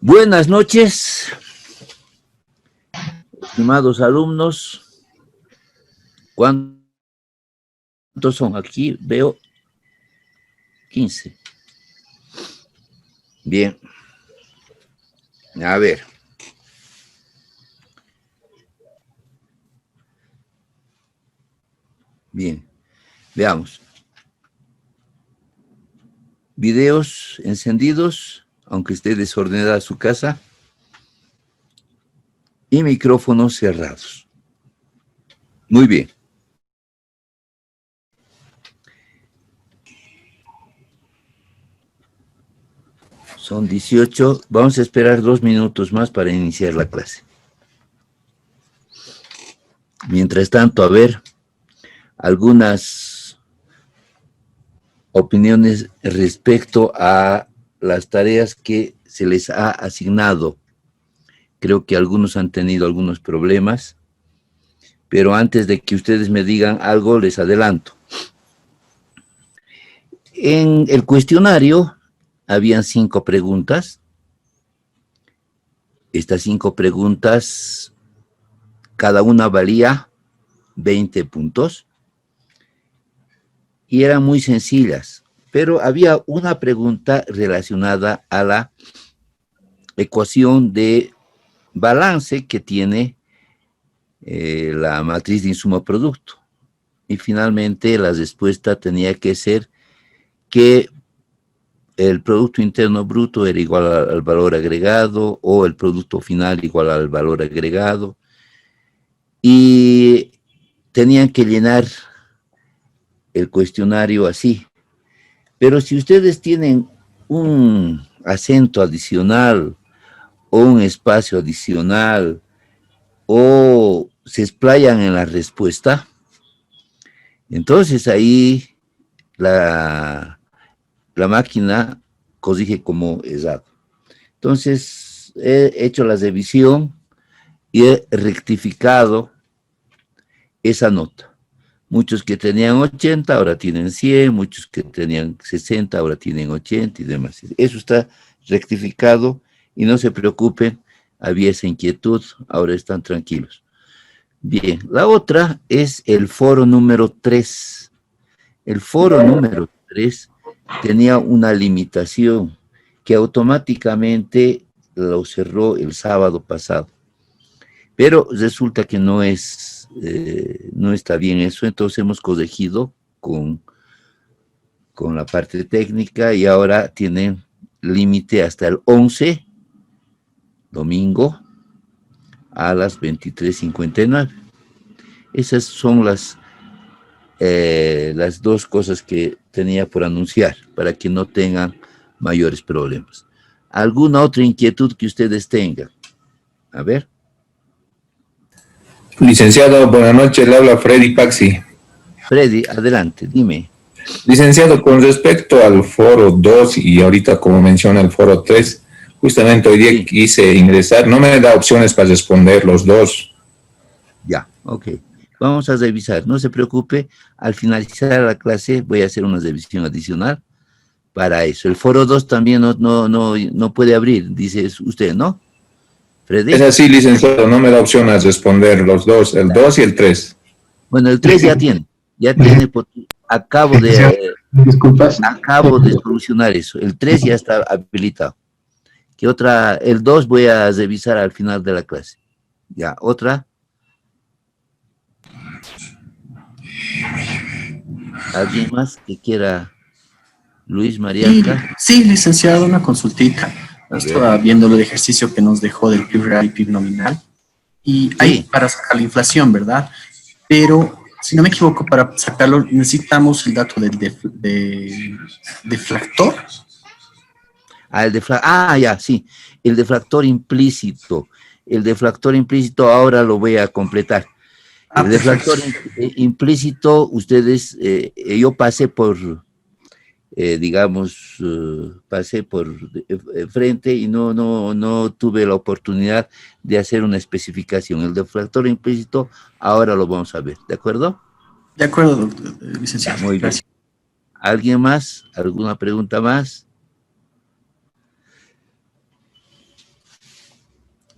Buenas noches, estimados alumnos. ¿Cuántos son? Aquí veo 15. Bien. A ver. Bien. Veamos. Videos encendidos, aunque esté desordenada su casa. Y micrófonos cerrados. Muy bien. Son 18. Vamos a esperar 2 minutos más para iniciar la clase. Mientras tanto, a ver, algunas opiniones respecto a las tareas que se les ha asignado. Creo que algunos han tenido algunos problemas, pero antes de que ustedes me digan algo, les adelanto. En el cuestionario habían 5 preguntas. Estas 5 preguntas, cada una valía 20 puntos. Y eran muy sencillas, pero había una pregunta relacionada a la ecuación de balance que tiene la matriz de insumo-producto. Y finalmente la respuesta tenía que ser que el Producto Interno Bruto era igual al valor agregado o el producto final igual al valor agregado. Y tenían que llenar el cuestionario así. Pero si ustedes tienen un acento adicional o un espacio adicional o se explayan en la respuesta, entonces ahí la máquina corrige como errado. Entonces he hecho la revisión y he rectificado esa nota. Muchos que tenían 80 ahora tienen 100, muchos que tenían 60 ahora tienen 80 y demás. Eso está rectificado y no se preocupen, había esa inquietud, ahora están tranquilos. Bien, la otra es el foro número 3. El foro número 3 tenía una limitación que automáticamente lo cerró el sábado pasado. Pero resulta que no está bien eso, entonces hemos corregido con la parte técnica y ahora tienen límite hasta el 11, domingo, a las 23:59. Esas son las 2 cosas que tenía por anunciar, para que no tengan mayores problemas. ¿Alguna otra inquietud que ustedes tengan? A ver. Licenciado, buenas noches, le habla Freddy Paxi. Freddy, adelante, dime. Licenciado, con respecto al foro 2 y ahorita como menciona el foro 3, justamente hoy día quise ingresar, no me da opciones para responder los dos. Ya, ok. Vamos a revisar, no se preocupe, al finalizar la clase voy a hacer una revisión adicional para eso. El foro 2 también no puede abrir, dice usted, ¿no? Freddy. Es así, licenciado, no me da opción a responder los dos, el 2 y el 3. Bueno, el 3 ya tiene, acabo de solucionar eso. El 3 ya está habilitado. ¿Qué otra? El 2 voy a revisar al final de la clase. Ya, ¿otra? ¿Alguien más que quiera? Luis, Mariaca. Sí, licenciado, una consultita. Estaba viendo el ejercicio que nos dejó del PIB real y PIB nominal. Y hay para sacar la inflación, ¿verdad? Pero, si no me equivoco, para sacarlo necesitamos el dato del deflactor. Ya, sí. El deflactor implícito. El deflactor implícito ahora lo voy a completar. El deflactor implícito, ustedes, yo pasé por, pasé por frente y no tuve la oportunidad de hacer una especificación. El deflactor implícito ahora lo vamos a ver, ¿de acuerdo? De acuerdo, licenciado. Muy bien. ¿Alguien más? ¿Alguna pregunta más?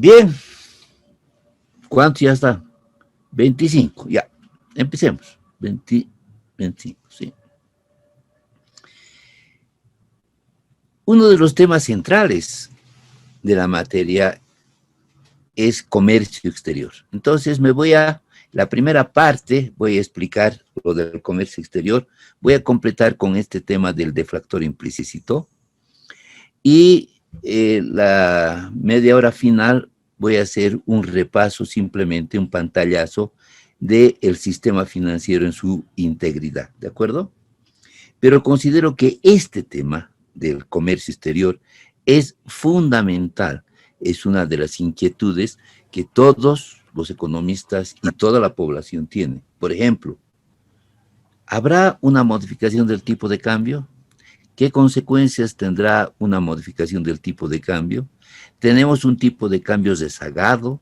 Bien. ¿Cuánto ya está? 25, ya. Empecemos. 25, sí. Uno de los temas centrales de la materia es comercio exterior. Entonces la primera parte voy a explicar lo del comercio exterior, voy a completar con este tema del deflactor implícito y la media hora final voy a hacer un repaso, simplemente un pantallazo del sistema financiero en su integridad, ¿de acuerdo? Pero considero que este tema del comercio exterior es fundamental, es una de las inquietudes que todos los economistas y toda la población tiene. Por ejemplo, ¿habrá una modificación del tipo de cambio? ¿Qué consecuencias tendrá una modificación del tipo de cambio? Tenemos un tipo de cambio rezagado,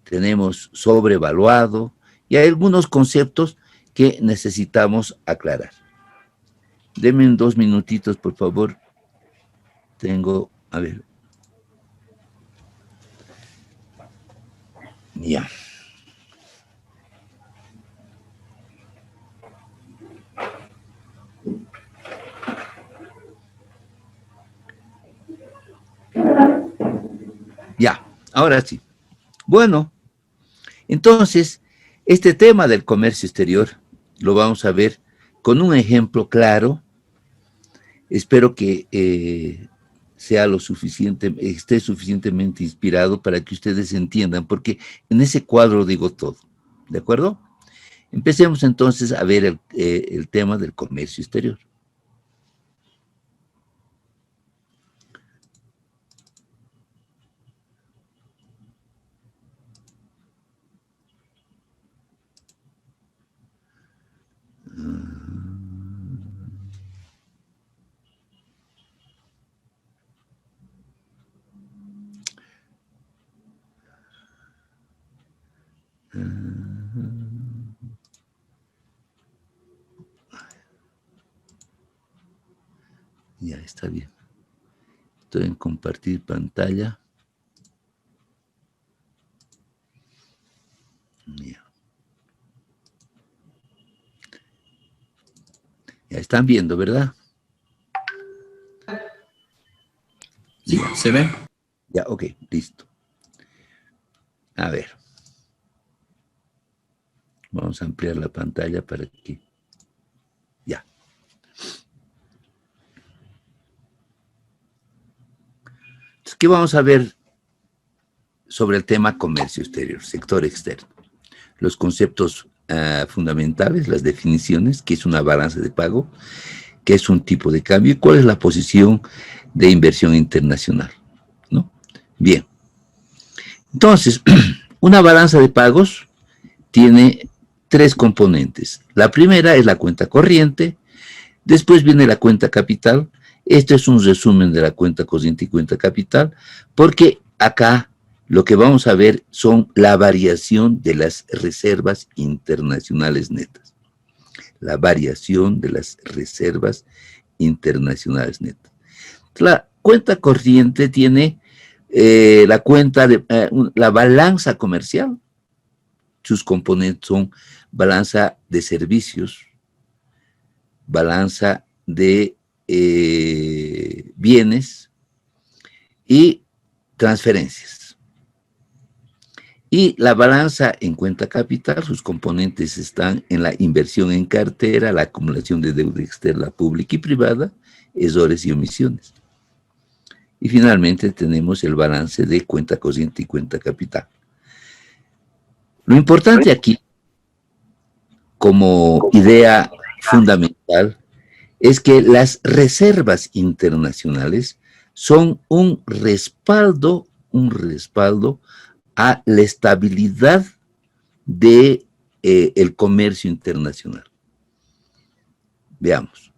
tenemos sobrevaluado, y hay algunos conceptos que necesitamos aclarar. Denme 2 minutitos, por favor. A ver. Ya. Ya, ahora sí. Bueno, entonces, este tema del comercio exterior lo vamos a ver con un ejemplo claro. Espero que esté suficientemente inspirado para que ustedes entiendan, porque en ese cuadro digo todo, ¿de acuerdo? Empecemos entonces a ver el tema del comercio exterior. Ya está bien. Estoy en compartir pantalla. Ya. Ya están viendo, ¿verdad? Sí, se ve. Ya, ok, listo. A ver. Vamos a ampliar la pantalla para que... Ya. Entonces, ¿qué vamos a ver sobre el tema comercio exterior, sector externo? Los conceptos fundamentales, las definiciones, qué es una balanza de pago, qué es un tipo de cambio y cuál es la posición de inversión internacional, ¿no? Bien. Entonces, una balanza de pagos tiene 3 componentes. La primera es la cuenta corriente, después viene la cuenta capital. Esto es un resumen de la cuenta corriente y cuenta capital, porque acá lo que vamos a ver son la variación de las reservas internacionales netas. La variación de las reservas internacionales netas. La cuenta corriente tiene la balanza comercial. Sus componentes son balanza de servicios, balanza de bienes y transferencias. Y la balanza en cuenta capital, sus componentes están en la inversión en cartera, la acumulación de deuda externa pública y privada, errores y omisiones. Y finalmente tenemos el balance de cuenta corriente y cuenta capital. Lo importante aquí, como idea fundamental, es que las reservas internacionales son un respaldo a la estabilidad de el comercio internacional. Veamos.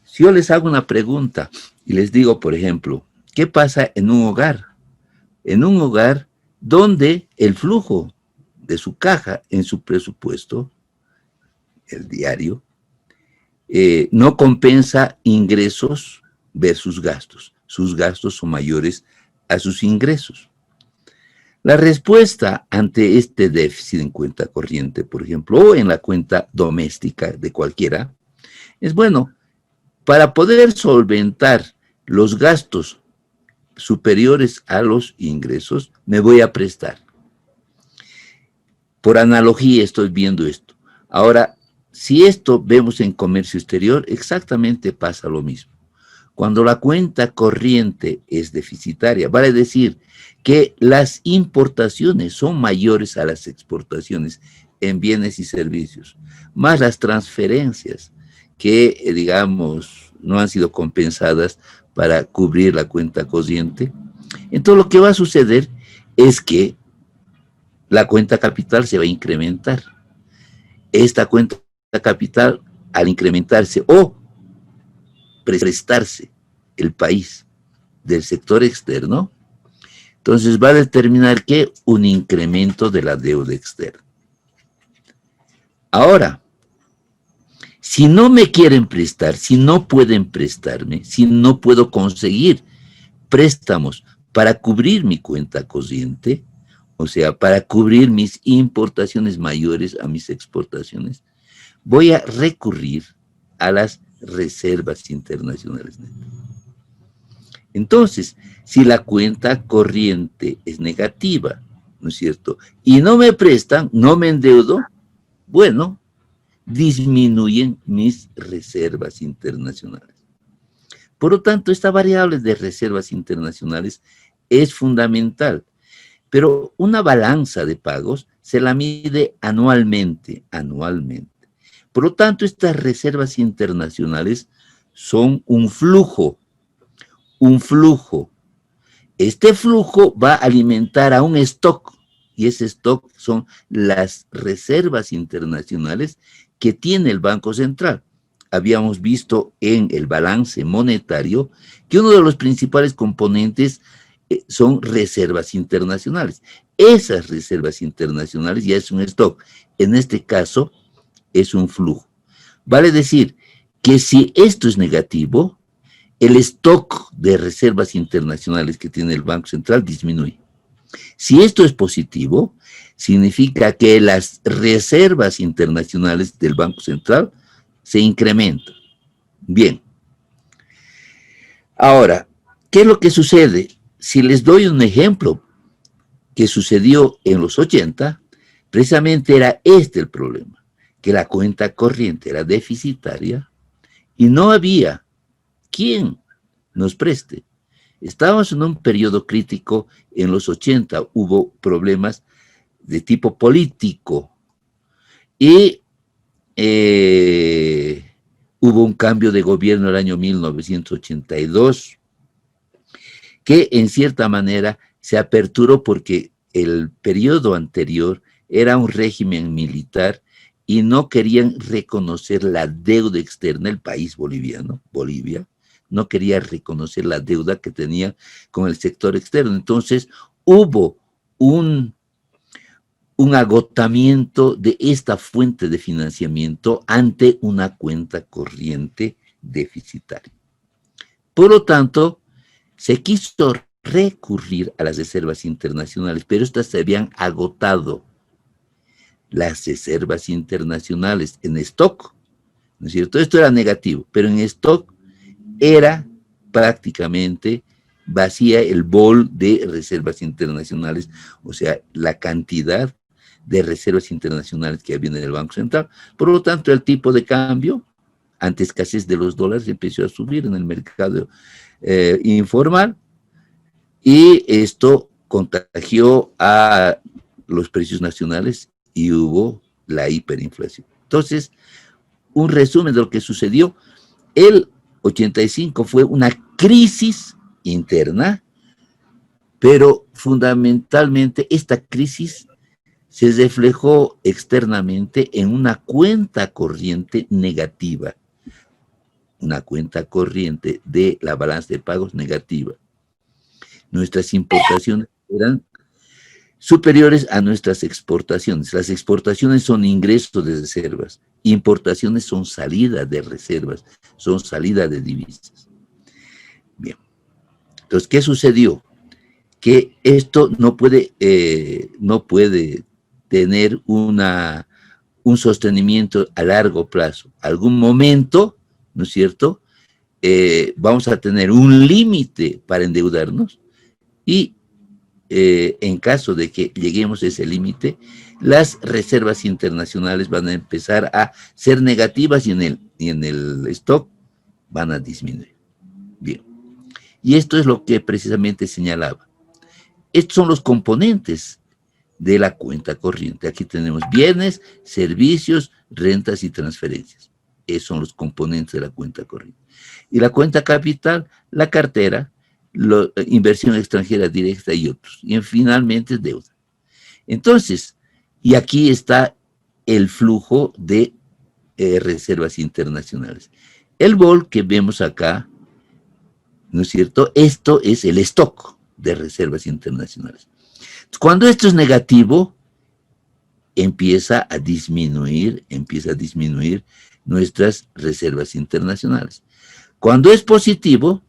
Si yo les hago una pregunta y les digo, por ejemplo, ¿qué pasa en un hogar? En un hogar donde el flujo de su caja en su presupuesto, el diario, no compensa ingresos versus gastos. Sus gastos son mayores a sus ingresos. La respuesta ante este déficit en cuenta corriente, por ejemplo, o en la cuenta doméstica de cualquiera, es bueno, para poder solventar los gastos superiores a los ingresos, me voy a prestar. Por analogía estoy viendo esto. Ahora, si esto vemos en comercio exterior, exactamente pasa lo mismo. Cuando la cuenta corriente es deficitaria, vale decir que las importaciones son mayores a las exportaciones en bienes y servicios, más las transferencias que, digamos, no han sido compensadas para cubrir la cuenta corriente. Entonces lo que va a suceder es que la cuenta capital se va a incrementar. Esta cuenta capital, al incrementarse o prestarse el país del sector externo, entonces va a determinar que un incremento de la deuda externa. Ahora, si no me quieren prestar, si no pueden prestarme, si no puedo conseguir préstamos para cubrir mi cuenta corriente, o sea, para cubrir mis importaciones mayores a mis exportaciones, voy a recurrir a las reservas internacionales netas. Entonces, si la cuenta corriente es negativa, ¿no es cierto? Y no me prestan, no me endeudo, bueno, disminuyen mis reservas internacionales. Por lo tanto, esta variable de reservas internacionales es fundamental, pero una balanza de pagos se la mide anualmente. Por lo tanto, estas reservas internacionales son un flujo. Este flujo va a alimentar a un stock, y ese stock son las reservas internacionales que tiene el Banco Central. Habíamos visto en el balance monetario que uno de los principales componentes son reservas internacionales. Esas reservas internacionales ya es un stock. En este caso, es un flujo. Vale decir que si esto es negativo, el stock de reservas internacionales que tiene el Banco Central disminuye. Si esto es positivo, significa que las reservas internacionales del Banco Central se incrementan. Bien. Ahora, ¿qué es lo que sucede? Si les doy un ejemplo que sucedió en los 80, precisamente era este el problema, que la cuenta corriente era deficitaria y no había quien nos preste. Estábamos en un periodo crítico, en los 80 hubo problemas de tipo político y hubo un cambio de gobierno en el año 1982 que en cierta manera se aperturó porque el periodo anterior era un régimen militar y no querían reconocer la deuda externa del país boliviano, Bolivia, no quería reconocer la deuda que tenía con el sector externo. Entonces hubo un agotamiento de esta fuente de financiamiento ante una cuenta corriente deficitaria. Por lo tanto, se quiso recurrir a las reservas internacionales, pero estas se habían agotado. Las reservas internacionales en stock, ¿no es cierto? Esto era negativo, pero en stock era prácticamente vacía el bol de reservas internacionales, o sea, la cantidad de reservas internacionales que había en el Banco Central. Por lo tanto, el tipo de cambio, ante escasez de los dólares, empezó a subir en el mercado informal y esto contagió a los precios nacionales y hubo la hiperinflación. Entonces, un resumen de lo que sucedió, el 85 fue una crisis interna, pero fundamentalmente esta crisis se reflejó externamente en una cuenta corriente negativa, una cuenta corriente de la balanza de pagos negativa. Nuestras importaciones eran superiores a nuestras exportaciones. Las exportaciones son ingresos de reservas, importaciones son salida de reservas, son salida de divisas. Bien. Entonces, ¿qué sucedió? que esto no puede tener un sostenimiento a largo plazo. Algún momento, ¿no es cierto?, vamos a tener un límite para endeudarnos y en caso de que lleguemos a ese límite, las reservas internacionales van a empezar a ser negativas y en el stock van a disminuir. Bien. Y esto es lo que precisamente señalaba. Estos son los componentes de la cuenta corriente. Aquí tenemos bienes, servicios, rentas y transferencias. Esos son los componentes de la cuenta corriente. Y la cuenta capital, la cartera, inversión extranjera directa y otros. Y finalmente deuda. Entonces, y aquí está el flujo de reservas internacionales. El bol que vemos acá, ¿no es cierto? Esto es el stock de reservas internacionales. Cuando esto es negativo, empieza a disminuir nuestras reservas internacionales. Cuando es positivo,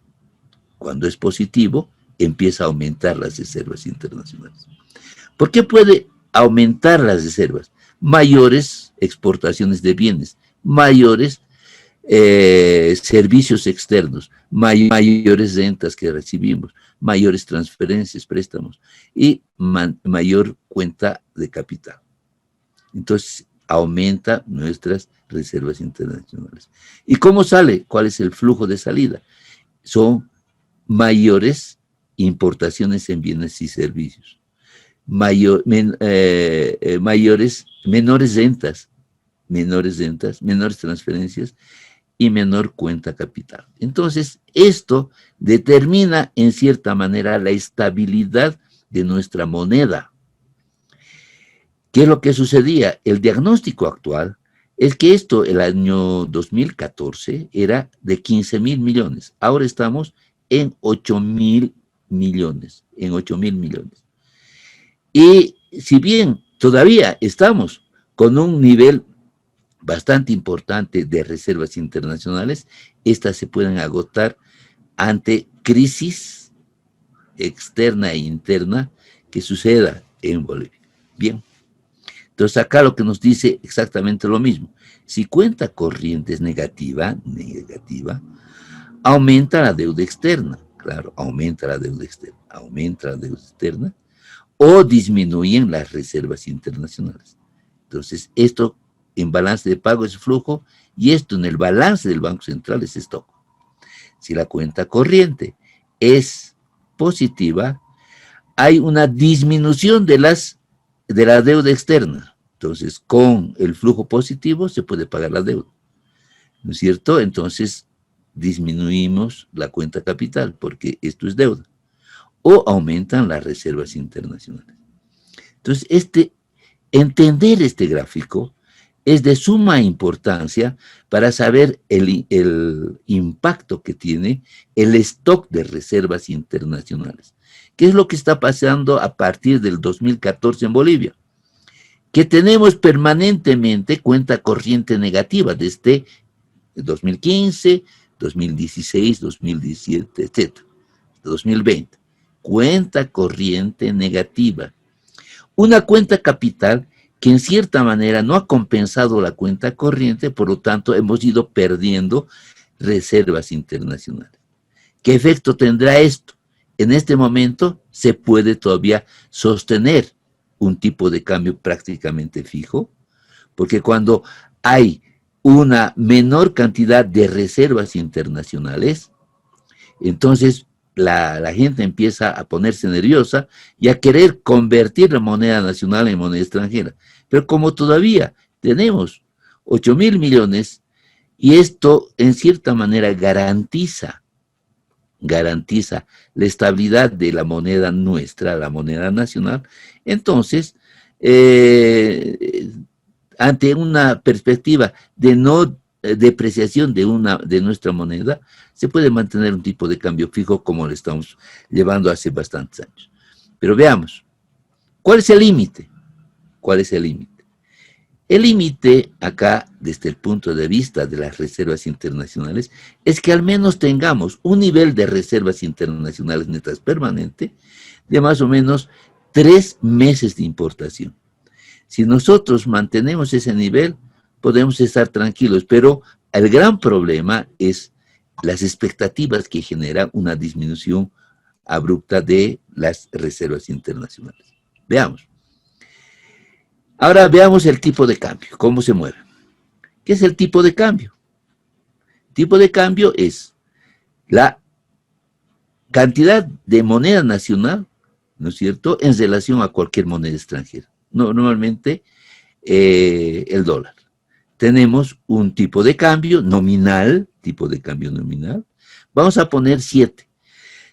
empieza a aumentar las reservas internacionales. ¿Por qué puede aumentar las reservas? Mayores exportaciones de bienes, mayores servicios externos, mayores rentas que recibimos, mayores transferencias, préstamos y mayor cuenta de capital. Entonces, aumenta nuestras reservas internacionales. ¿Y cómo sale? ¿Cuál es el flujo de salida? Son mayores importaciones en bienes y servicios, menores rentas, menores transferencias y menor cuenta capital. Entonces, esto determina en cierta manera la estabilidad de nuestra moneda. ¿Qué es lo que sucedía? El diagnóstico actual es que esto, el año 2014, era de 15.000 millones. Ahora estamos en 8.000 millones, Y si bien todavía estamos con un nivel bastante importante de reservas internacionales, estas se pueden agotar ante crisis externa e interna que suceda en Bolivia. Bien. Entonces acá lo que nos dice exactamente lo mismo. Si cuenta corriente es negativa, aumenta la deuda externa. Claro, aumenta la deuda externa o disminuyen las reservas internacionales. Entonces, esto en balance de pago es flujo y esto en el balance del Banco Central es stock. Si la cuenta corriente es positiva, hay una disminución de la deuda externa. Entonces, con el flujo positivo se puede pagar la deuda, ¿no es cierto? Entonces, disminuimos la cuenta capital porque esto es deuda. O aumentan las reservas internacionales. Entonces, entender este gráfico es de suma importancia para saber el impacto que tiene el stock de reservas internacionales. ¿Qué es lo que está pasando a partir del 2014 en Bolivia? Que tenemos permanentemente cuenta corriente negativa desde 2015, 2016, 2017, etc. 2020. Cuenta corriente negativa. Una cuenta capital que en cierta manera no ha compensado la cuenta corriente, por lo tanto hemos ido perdiendo reservas internacionales. ¿Qué efecto tendrá esto? En este momento se puede todavía sostener un tipo de cambio prácticamente fijo, porque cuando hay una menor cantidad de reservas internacionales, entonces la gente empieza a ponerse nerviosa y a querer convertir la moneda nacional en moneda extranjera. Pero como todavía tenemos 8.000 millones, y esto en cierta manera garantiza la estabilidad de la moneda nuestra, la moneda nacional, entonces, ante una perspectiva de no depreciación de nuestra moneda, se puede mantener un tipo de cambio fijo como lo estamos llevando hace bastantes años. Pero veamos, ¿cuál es el límite? El límite acá, desde el punto de vista de las reservas internacionales, es que al menos tengamos un nivel de reservas internacionales netas permanente de más o menos 3 meses de importación. Si nosotros mantenemos ese nivel, podemos estar tranquilos, pero el gran problema es las expectativas que genera una disminución abrupta de las reservas internacionales. Veamos. Ahora veamos el tipo de cambio, cómo se mueve. ¿Qué es el tipo de cambio? El tipo de cambio es la cantidad de moneda nacional, ¿no es cierto?, en relación a cualquier moneda extranjera. Normalmente el dólar. Tenemos un tipo de cambio nominal, vamos a poner 7,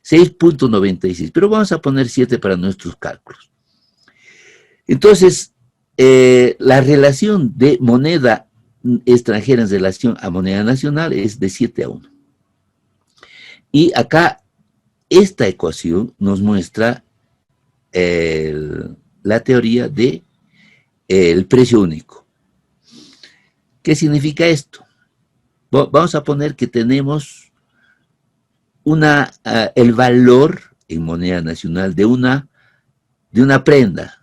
6.96, pero vamos a poner 7 para nuestros cálculos. Entonces, la relación de moneda extranjera en relación a moneda nacional es de 7:1. Y acá, esta ecuación nos muestra la teoría de el precio único. ¿Qué significa esto? Vamos a poner que tenemos el valor en moneda nacional de una prenda,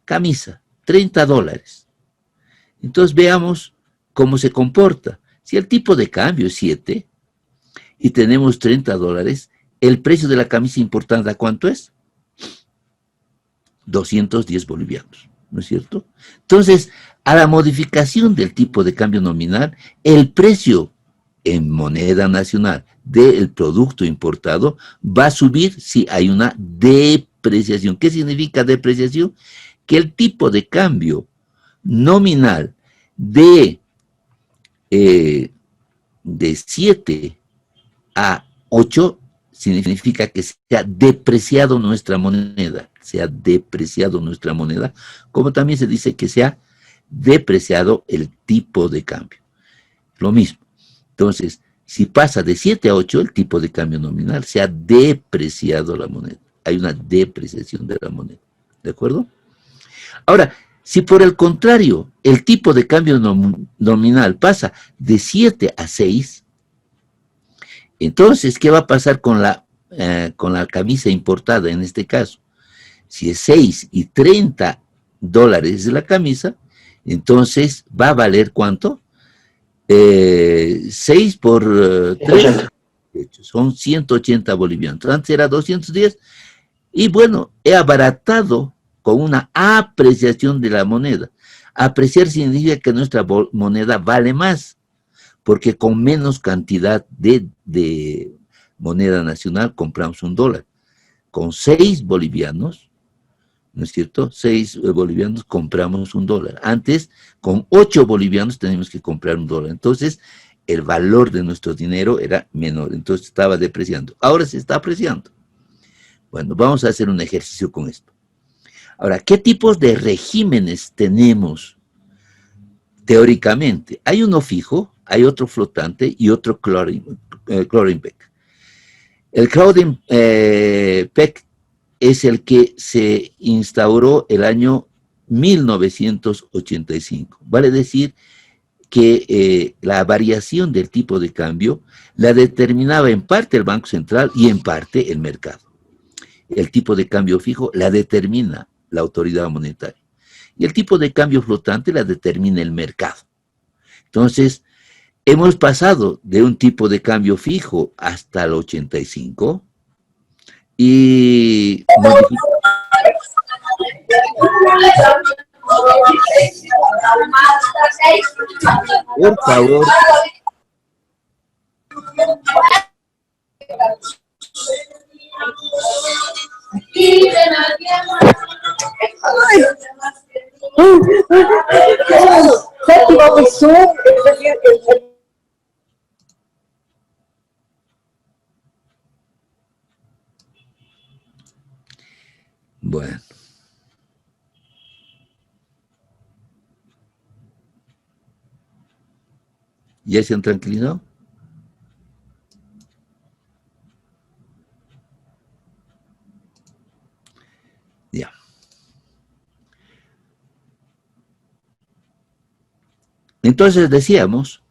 camisa, $30. Entonces veamos cómo se comporta. Si el tipo de cambio es 7 y tenemos $30, el precio de la camisa importada, ¿cuánto es? 210 bolivianos, ¿no es cierto? Entonces, a la modificación del tipo de cambio nominal, el precio en moneda nacional del producto importado va a subir si hay una depreciación. ¿Qué significa depreciación? Que el tipo de cambio nominal de 7 a 8 significa que se ha depreciado nuestra moneda, como también se dice que se ha depreciado el tipo de cambio. Lo mismo. Entonces, si pasa de 7 a 8, el tipo de cambio nominal, se ha depreciado la moneda. Hay una depreciación de la moneda. ¿De acuerdo? Ahora, si por el contrario, el tipo de cambio nominal pasa de 7 a 6, entonces, ¿qué va a pasar con la camisa importada en este caso? Si es 6 y $30 la camisa, entonces va a valer ¿cuánto? 6 por 3, son 180 bolivianos. Antes era 210, y bueno, he abaratado con una apreciación de la moneda. Apreciar significa que nuestra moneda vale más, porque con menos cantidad de moneda nacional compramos $1. Con 6 bolivianos, ¿no es cierto? 6 bolivianos compramos $1. Antes, con 8 bolivianos teníamos que comprar $1. Entonces, el valor de nuestro dinero era menor. Entonces, estaba depreciando. Ahora se está apreciando. Bueno, vamos a hacer un ejercicio con esto. Ahora, ¿qué tipos de regímenes tenemos teóricamente? Hay uno fijo, hay otro flotante y otro Claudin-Pecke. El Claudin-Pecke es el que se instauró el año 1985. Vale decir que la variación del tipo de cambio la determinaba en parte el Banco Central y en parte el mercado. El tipo de cambio fijo la determina la autoridad monetaria. Y el tipo de cambio flotante la determina el mercado. Entonces, hemos pasado de un tipo de cambio fijo hasta el 85 y por favor. Bueno. ¿Ya se han tranquilizado? Ya. Entonces decíamos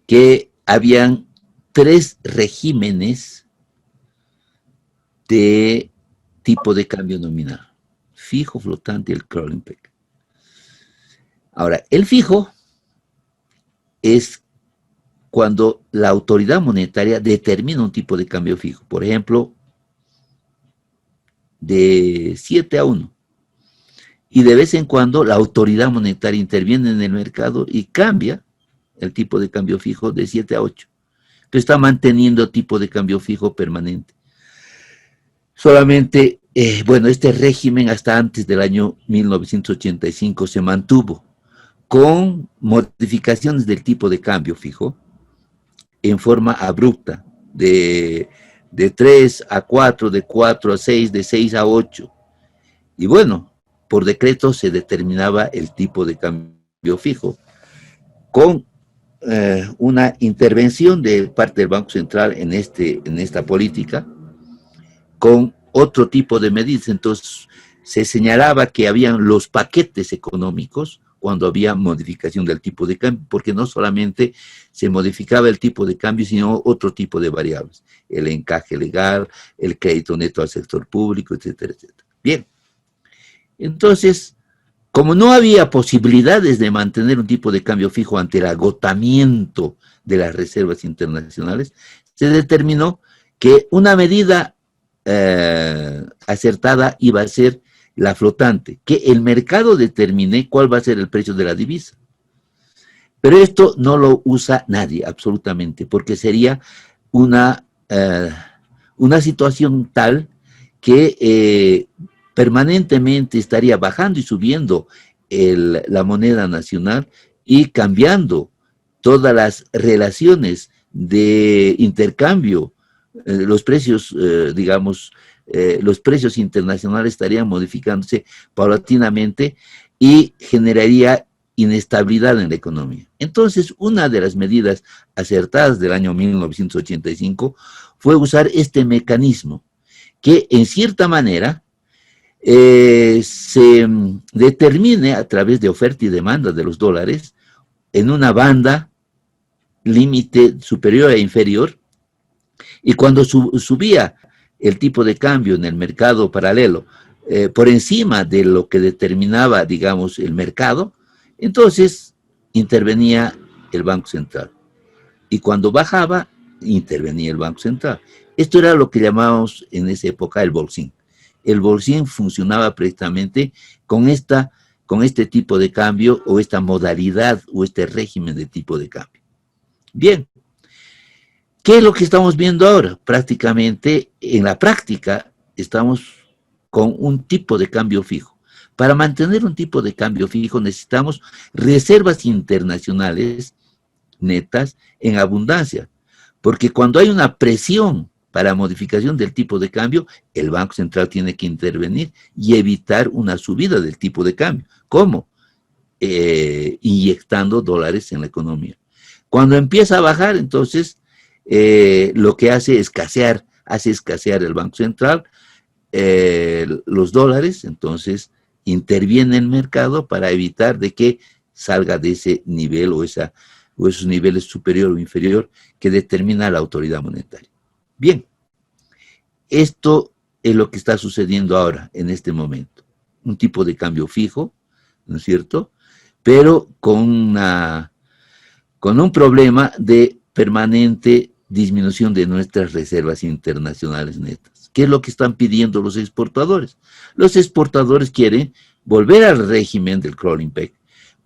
que habían 3 regímenes de tipo de cambio nominal: fijo, flotante y el crawling peg. Ahora, el fijo es cuando la autoridad monetaria determina un tipo de cambio fijo. Por ejemplo, de 7-1. Y de vez en cuando la autoridad monetaria interviene en el mercado y cambia el tipo de cambio fijo de 7-8. Entonces está manteniendo tipo de cambio fijo permanente. Solamente, bueno, este régimen hasta antes del año 1985 se mantuvo con modificaciones del tipo de cambio fijo en forma abrupta, de 3 a 4, de 4 a 6, de 6 a 8. Y bueno, por decreto se determinaba el tipo de cambio fijo con una intervención de parte del Banco Central en esta política, con otro tipo de medidas. Entonces se señalaba que habían los paquetes económicos cuando había modificación del tipo de cambio, porque no solamente se modificaba el tipo de cambio, sino otro tipo de variables: el encaje legal, el crédito neto al sector público, etcétera, etcétera. Bien, entonces, como no había posibilidades de mantener un tipo de cambio fijo ante el agotamiento de las reservas internacionales, se determinó que una medida acertada iba a ser la flotante, que el mercado determine cuál va a ser el precio de la divisa. Pero esto no lo usa nadie, absolutamente, porque sería una situación tal que permanentemente estaría bajando y subiendo la moneda nacional y cambiando todas las relaciones de intercambio. Los precios, digamos, los precios internacionales estarían modificándose paulatinamente y generaría inestabilidad en la economía. Entonces, una de las medidas acertadas del año 1985 fue usar este mecanismo que, en cierta manera, se determine a través de oferta y demanda de los dólares en una banda límite superior e inferior, y cuando subía el tipo de cambio en el mercado paralelo por encima de lo que determinaba, digamos, el mercado, entonces intervenía el Banco Central. Y cuando bajaba, intervenía el Banco Central. Esto era lo que llamábamos en esa época el bolsín. El bolsín funcionaba precisamente con este tipo de cambio, o esta modalidad, o este régimen de tipo de cambio. Bien, ¿qué es lo que estamos viendo ahora? Prácticamente, en la práctica, estamos con un tipo de cambio fijo. Para mantener un tipo de cambio fijo necesitamos reservas internacionales netas en abundancia, porque cuando hay una presión para modificación del tipo de cambio, el Banco Central tiene que intervenir y evitar una subida del tipo de cambio. ¿Cómo? Inyectando dólares en la economía. Cuando empieza a bajar, entonces, lo que hace escasear el Banco Central los dólares, entonces interviene el mercado para evitar de que salga de ese nivel o esos niveles superior o inferior que determina la autoridad monetaria. Bien, esto es lo que está sucediendo ahora, en este momento. Un tipo de cambio fijo, ¿no es cierto? Pero con un problema de permanente disminución de nuestras reservas internacionales netas. ¿Qué es lo que están pidiendo los exportadores? Los exportadores quieren volver al régimen del crawling peg.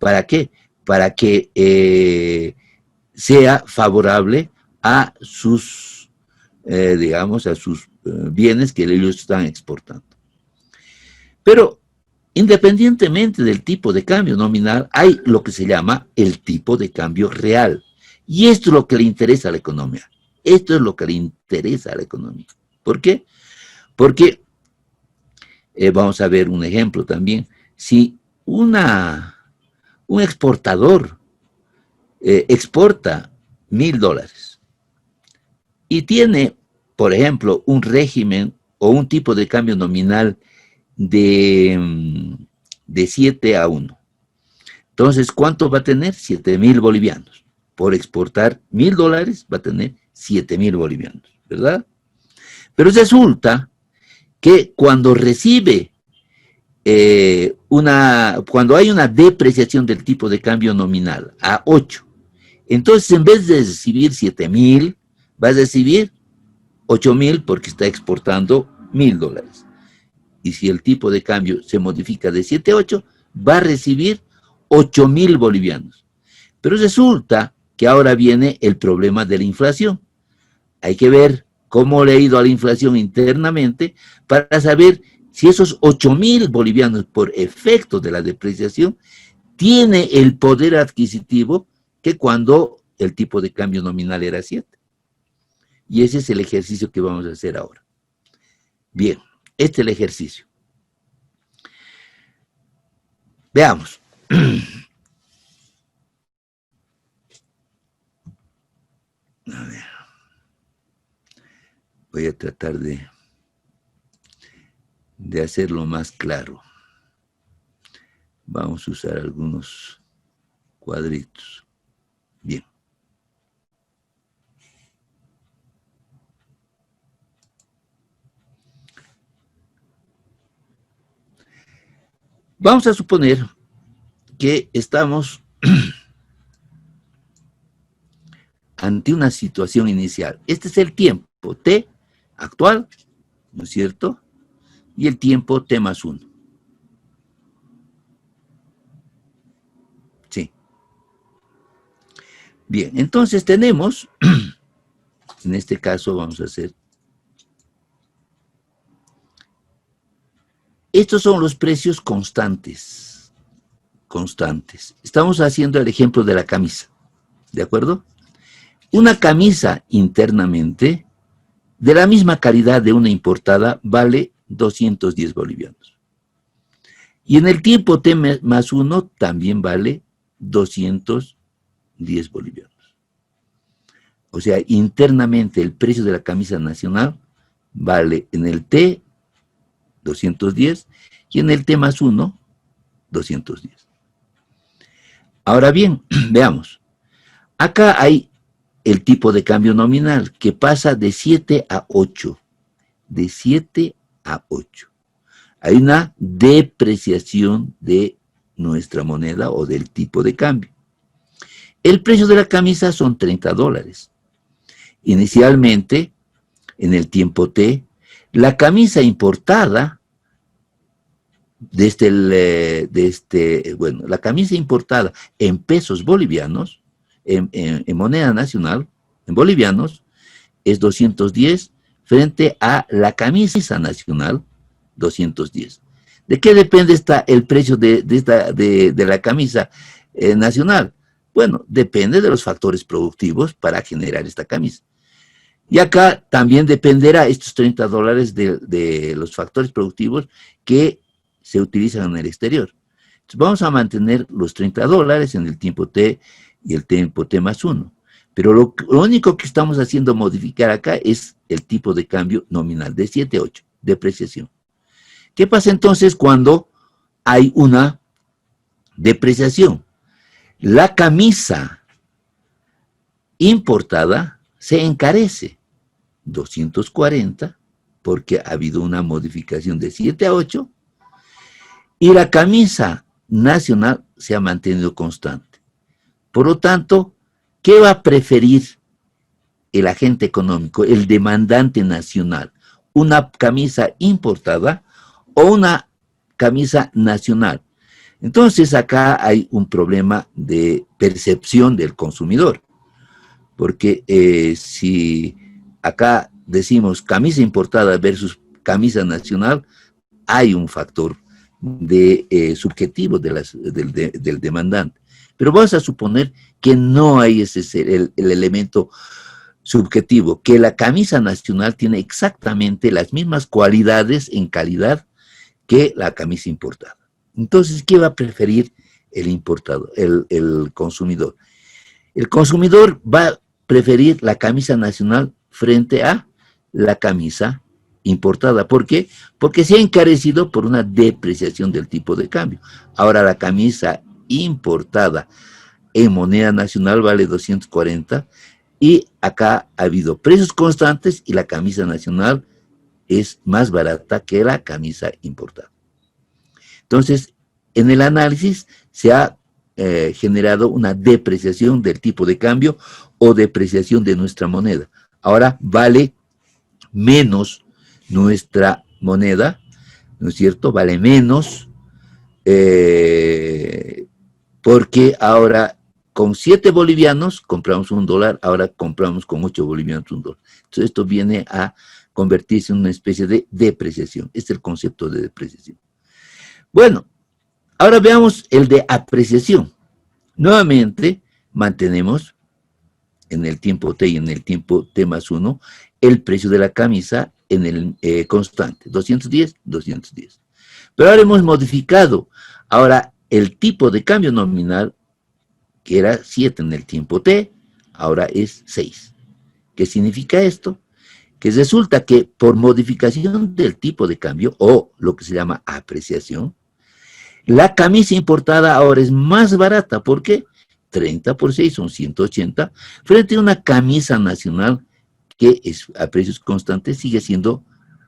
¿Para qué? Para que sea favorable a sus, digamos, a sus bienes que ellos están exportando. Pero, independientemente del tipo de cambio nominal, hay lo que se llama el tipo de cambio real. Y esto es lo que le interesa a la economía. Esto es lo que le interesa a la economía. ¿Por qué? Porque, vamos a ver un ejemplo también. Si un exportador exporta $1,000 y tiene, por ejemplo, un régimen o un tipo de cambio nominal de 7-1, Entonces, ¿cuánto va a tener? 7.000 bolivianos. Por exportar $1.000 va a tener 7.000 bolivianos, ¿verdad? Pero resulta que cuando recibe cuando hay una depreciación del tipo de cambio nominal a 8, entonces en vez de recibir 7.000, va a recibir 8.000 porque está exportando $1.000. Y si el tipo de cambio se modifica de 7 a 8, va a recibir 8.000 bolivianos. Pero resulta que ahora viene el problema de la inflación. Hay que ver cómo le ha ido a la inflación internamente para saber si esos 8.000 bolivianos por efecto de la depreciación tiene el poder adquisitivo que cuando el tipo de cambio nominal era 7. Y ese es el ejercicio que vamos a hacer ahora. Bien, este es el ejercicio. Veamos. A ver. Voy a tratar de hacerlo más claro. Vamos a usar algunos cuadritos. Bien. Vamos a suponer que estamos ante una situación inicial. Este es el tiempo T actual, ¿no es cierto? Y el tiempo T más 1. Sí. Bien, entonces tenemos, en este caso vamos a hacer, estos son los precios constantes. Estamos haciendo el ejemplo de la camisa, ¿de acuerdo? Una camisa internamente, de la misma calidad de una importada, vale 210 bolivianos. Y en el tiempo T más 1 también vale 210 bolivianos. O sea, internamente el precio de la camisa nacional vale en el T 210 y en el T más 1 210. Ahora bien, veamos. Acá hay el tipo de cambio nominal que pasa de 7 a 8. De 7 a 8. Hay una depreciación de nuestra moneda o del tipo de cambio. El precio de la camisa son $30. Inicialmente, en el tiempo T, la camisa importada, la camisa importada en pesos bolivianos, en moneda nacional, en bolivianos, es 210 frente a la camisa nacional, 210. ¿De qué depende el precio de la camisa nacional? Bueno, depende de los factores productivos para generar esta camisa. Y acá también dependerá estos $30 de los factores productivos que se utilizan en el exterior. Entonces vamos a mantener los $30 en el tiempo T y el tiempo T más 1. Pero lo único que estamos haciendo modificar acá es el tipo de cambio nominal de 7 a 8, depreciación. ¿Qué pasa entonces cuando hay una depreciación? La camisa importada se encarece 240 porque ha habido una modificación de 7 a 8 y la camisa nacional se ha mantenido constante. Por lo tanto, ¿qué va a preferir el agente económico, el demandante nacional? ¿Una camisa importada o una camisa nacional? Entonces acá hay un problema de percepción del consumidor, porque si acá decimos camisa importada versus camisa nacional, hay un factor subjetivo del demandante. Pero vamos a suponer que no hay el elemento subjetivo, que la camisa nacional tiene exactamente las mismas cualidades en calidad que la camisa importada. Entonces, ¿qué va a preferir el importador, el consumidor? El consumidor va a preferir la camisa nacional frente a la camisa importada. ¿Por qué? Porque se ha encarecido por una depreciación del tipo de cambio. Ahora la camisa importada en moneda nacional vale 240 y acá ha habido precios constantes y la camisa nacional es más barata que la camisa importada. Entonces, en el análisis se ha generado una depreciación del tipo de cambio o depreciación de nuestra moneda. Ahora vale menos nuestra moneda, ¿no es cierto? Vale menos porque ahora con 7 bolivianos compramos $1, ahora compramos con 8 bolivianos $1. Entonces esto viene a convertirse en una especie de depreciación. Este es el concepto de depreciación. Bueno, ahora veamos el de apreciación. Nuevamente mantenemos en el tiempo T y en el tiempo T más 1 el precio de la camisa en el constante, 210, 210. Pero ahora hemos modificado, ahora el tipo de cambio nominal, que era 7 en el tiempo T, ahora es 6. ¿Qué significa esto? Que resulta que por modificación del tipo de cambio, o lo que se llama apreciación, la camisa importada ahora es más barata. ¿Por qué? 30 por 6 son 180, frente a una camisa nacional que es, a precios constantes sigue siendo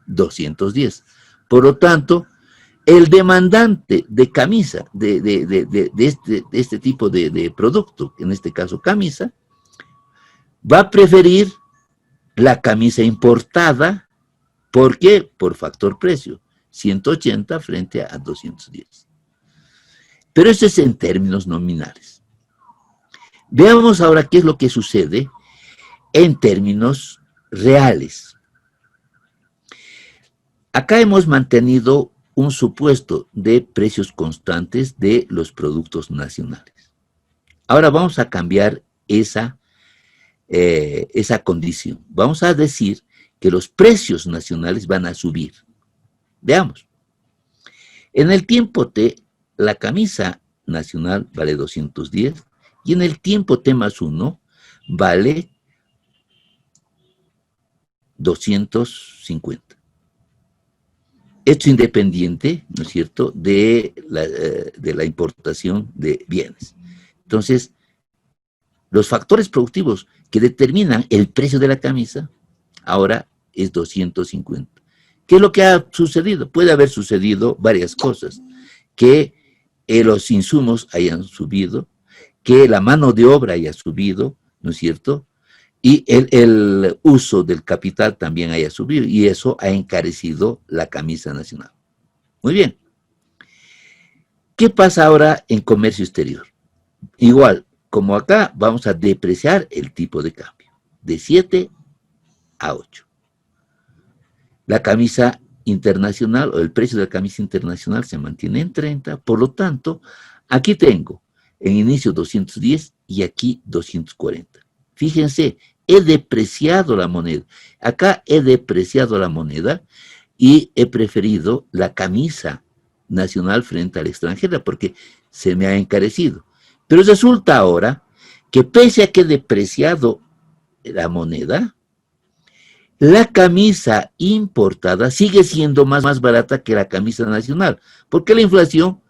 210. Por lo tanto, el demandante de camisa, de este tipo de producto, en este caso camisa, va a preferir la camisa importada. ¿Por qué? Por factor precio. 180 frente a 210. Pero eso es en términos nominales. Veamos ahora qué es lo que sucede en términos reales. Acá hemos mantenido un supuesto de precios constantes de los productos nacionales. Ahora vamos a cambiar esa condición. Vamos a decir que los precios nacionales van a subir. Veamos. En el tiempo T, la camisa nacional vale 210 y en el tiempo T más 1 vale 250. Esto independiente, ¿no es cierto?, de la importación de bienes. Entonces, los factores productivos que determinan el precio de la camisa, ahora es 250. ¿Qué es lo que ha sucedido? Puede haber sucedido varias cosas. Que los insumos hayan subido, que la mano de obra haya subido, ¿no es cierto?, y el uso del capital también haya subido, y eso ha encarecido la camisa nacional. Muy bien. ¿Qué pasa ahora en comercio exterior? Igual, como acá, vamos a depreciar el tipo de cambio, de 7 a 8. La camisa internacional, o el precio de la camisa internacional se mantiene en 30, por lo tanto, aquí tengo en inicio 210 y aquí 240. Fíjense, he depreciado la moneda. Acá he depreciado la moneda y he preferido la camisa nacional frente a la extranjera porque se me ha encarecido. Pero resulta ahora que pese a que he depreciado la moneda, la camisa importada sigue siendo más barata que la camisa nacional, porque la inflación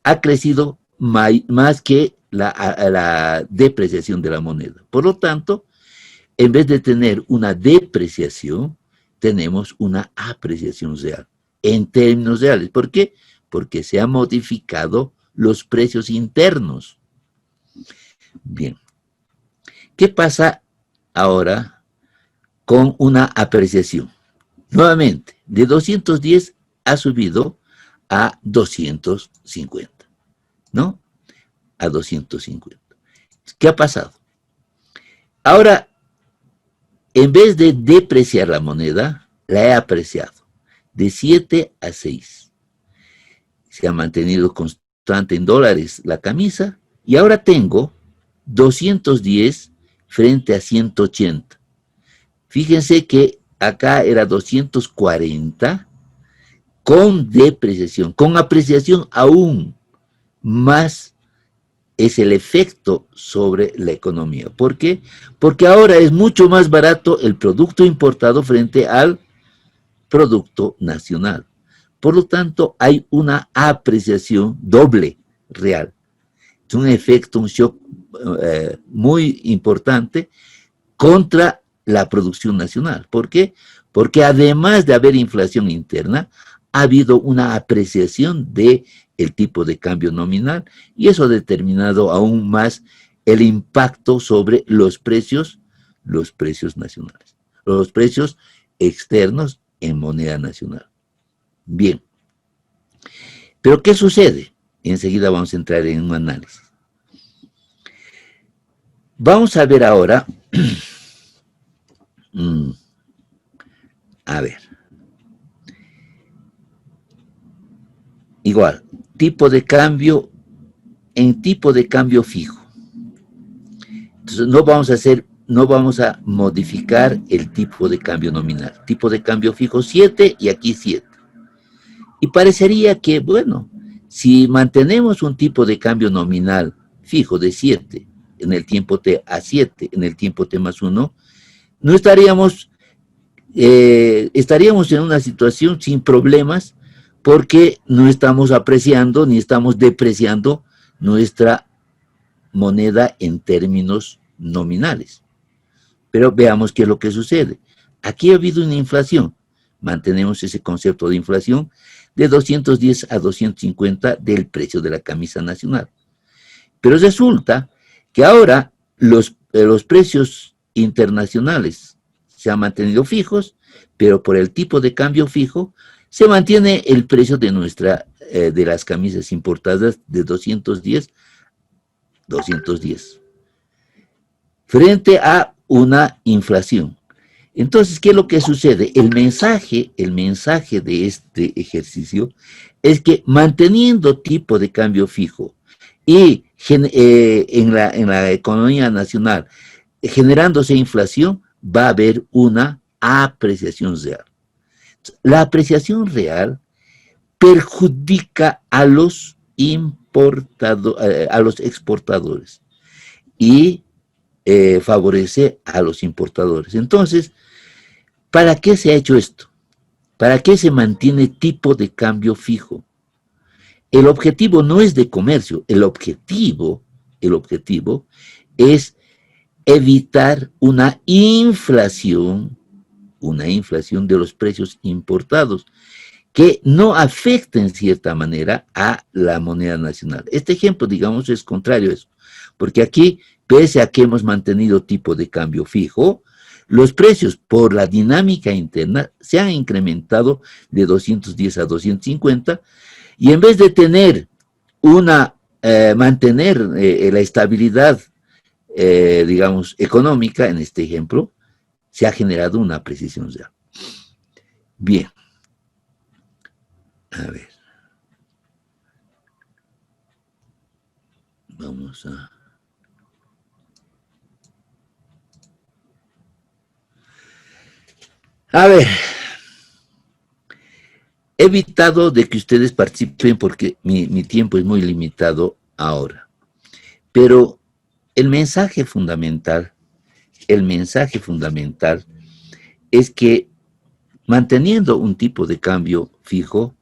ha crecido más que la depreciación de la moneda. Por lo tanto, en vez de tener una depreciación, tenemos una apreciación real, en términos reales. ¿Por qué? Porque se han modificado los precios internos. Bien. ¿Qué pasa ahora con una apreciación? Nuevamente, de 210 ha subido a 250, ¿no? A 250. ¿Qué ha pasado? Ahora, en vez de depreciar la moneda, la he apreciado de 7 a 6. Se ha mantenido constante en dólares la camisa y ahora tengo 210 frente a 180. Fíjense que acá era 240 con depreciación, con apreciación aún más. Es el efecto sobre la economía. ¿Por qué? Porque ahora es mucho más barato el producto importado frente al producto nacional. Por lo tanto, hay una apreciación doble real. Es un efecto, un shock muy importante contra la producción nacional. ¿Por qué? Porque además de haber inflación interna, ha habido una apreciación del tipo de cambio nominal y eso ha determinado aún más el impacto sobre los precios nacionales, los precios externos en moneda nacional. Bien, pero ¿qué sucede? Enseguida vamos a entrar en un análisis. Vamos a ver ahora, a ver, igual, tipo de cambio en tipo de cambio fijo. Entonces no vamos a modificar el tipo de cambio nominal. Tipo de cambio fijo 7 y aquí 7. Y parecería que, bueno, si mantenemos un tipo de cambio nominal fijo de 7 en el tiempo t a 7 en el tiempo t más 1, no estaríamos en una situación sin problemas porque no estamos apreciando ni estamos depreciando nuestra moneda en términos nominales. Pero veamos qué es lo que sucede. Aquí ha habido una inflación. Mantenemos ese concepto de inflación de 210 a 250 del precio de la camisa nacional. Pero resulta que ahora los precios internacionales se han mantenido fijos, pero por el tipo de cambio fijo se mantiene el precio de de las camisas importadas de 210 frente a una inflación. Entonces, ¿qué es lo que sucede? El mensaje de este ejercicio es que manteniendo tipo de cambio fijo y en la economía nacional generándose inflación, va a haber una apreciación real. La apreciación real perjudica a los exportadores y favorece a los importadores. Entonces, ¿para qué se ha hecho esto? ¿Para qué se mantiene tipo de cambio fijo? El objetivo no es de comercio, el objetivo es evitar una inflación de los precios importados que no afecta en cierta manera a la moneda nacional. Este ejemplo, digamos, es contrario a eso, porque aquí, pese a que hemos mantenido tipo de cambio fijo, los precios por la dinámica interna se han incrementado de 210 a 250 y en vez de tener mantener la estabilidad, digamos, económica en este ejemplo, se ha generado una apreciación real. Bien. A ver. Vamos a... A ver. He evitado de que ustedes participen porque mi tiempo es muy limitado ahora. Pero el mensaje fundamental es que manteniendo un tipo de cambio fijo,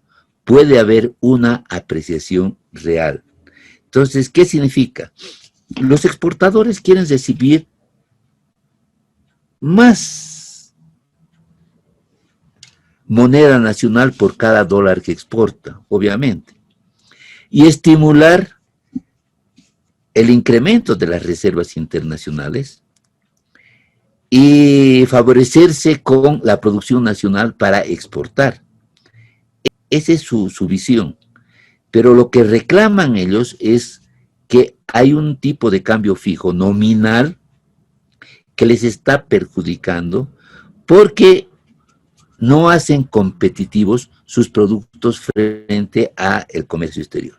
puede haber una apreciación real. Entonces, ¿qué significa? Los exportadores quieren recibir más moneda nacional por cada dólar que exporta, obviamente, y estimular el incremento de las reservas internacionales y favorecerse con la producción nacional para exportar. Esa es su visión. Pero lo que reclaman ellos es que hay un tipo de cambio fijo nominal que les está perjudicando porque no hacen competitivos sus productos frente al comercio exterior.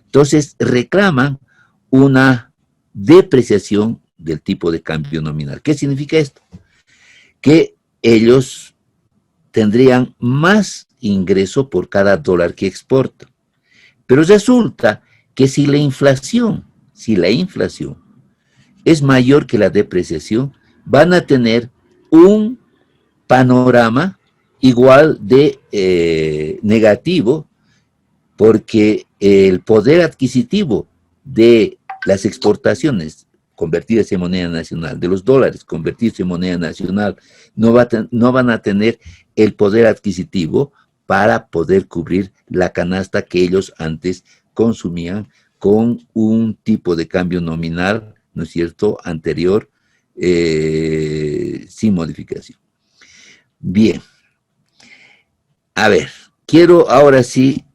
Entonces reclaman una depreciación del tipo de cambio nominal. ¿Qué significa esto? Que ellos tendrían más ingreso por cada dólar que exportan. Pero resulta que si la inflación es mayor que la depreciación, van a tener un panorama igual de negativo, porque el poder adquisitivo de las exportaciones convertidas en moneda nacional, de los dólares convertidos en moneda nacional, no van a tener el poder adquisitivo para poder cubrir la canasta que ellos antes consumían con un tipo de cambio nominal, ¿no es cierto?, anterior, sin modificación. Bien. A ver, quiero ahora sí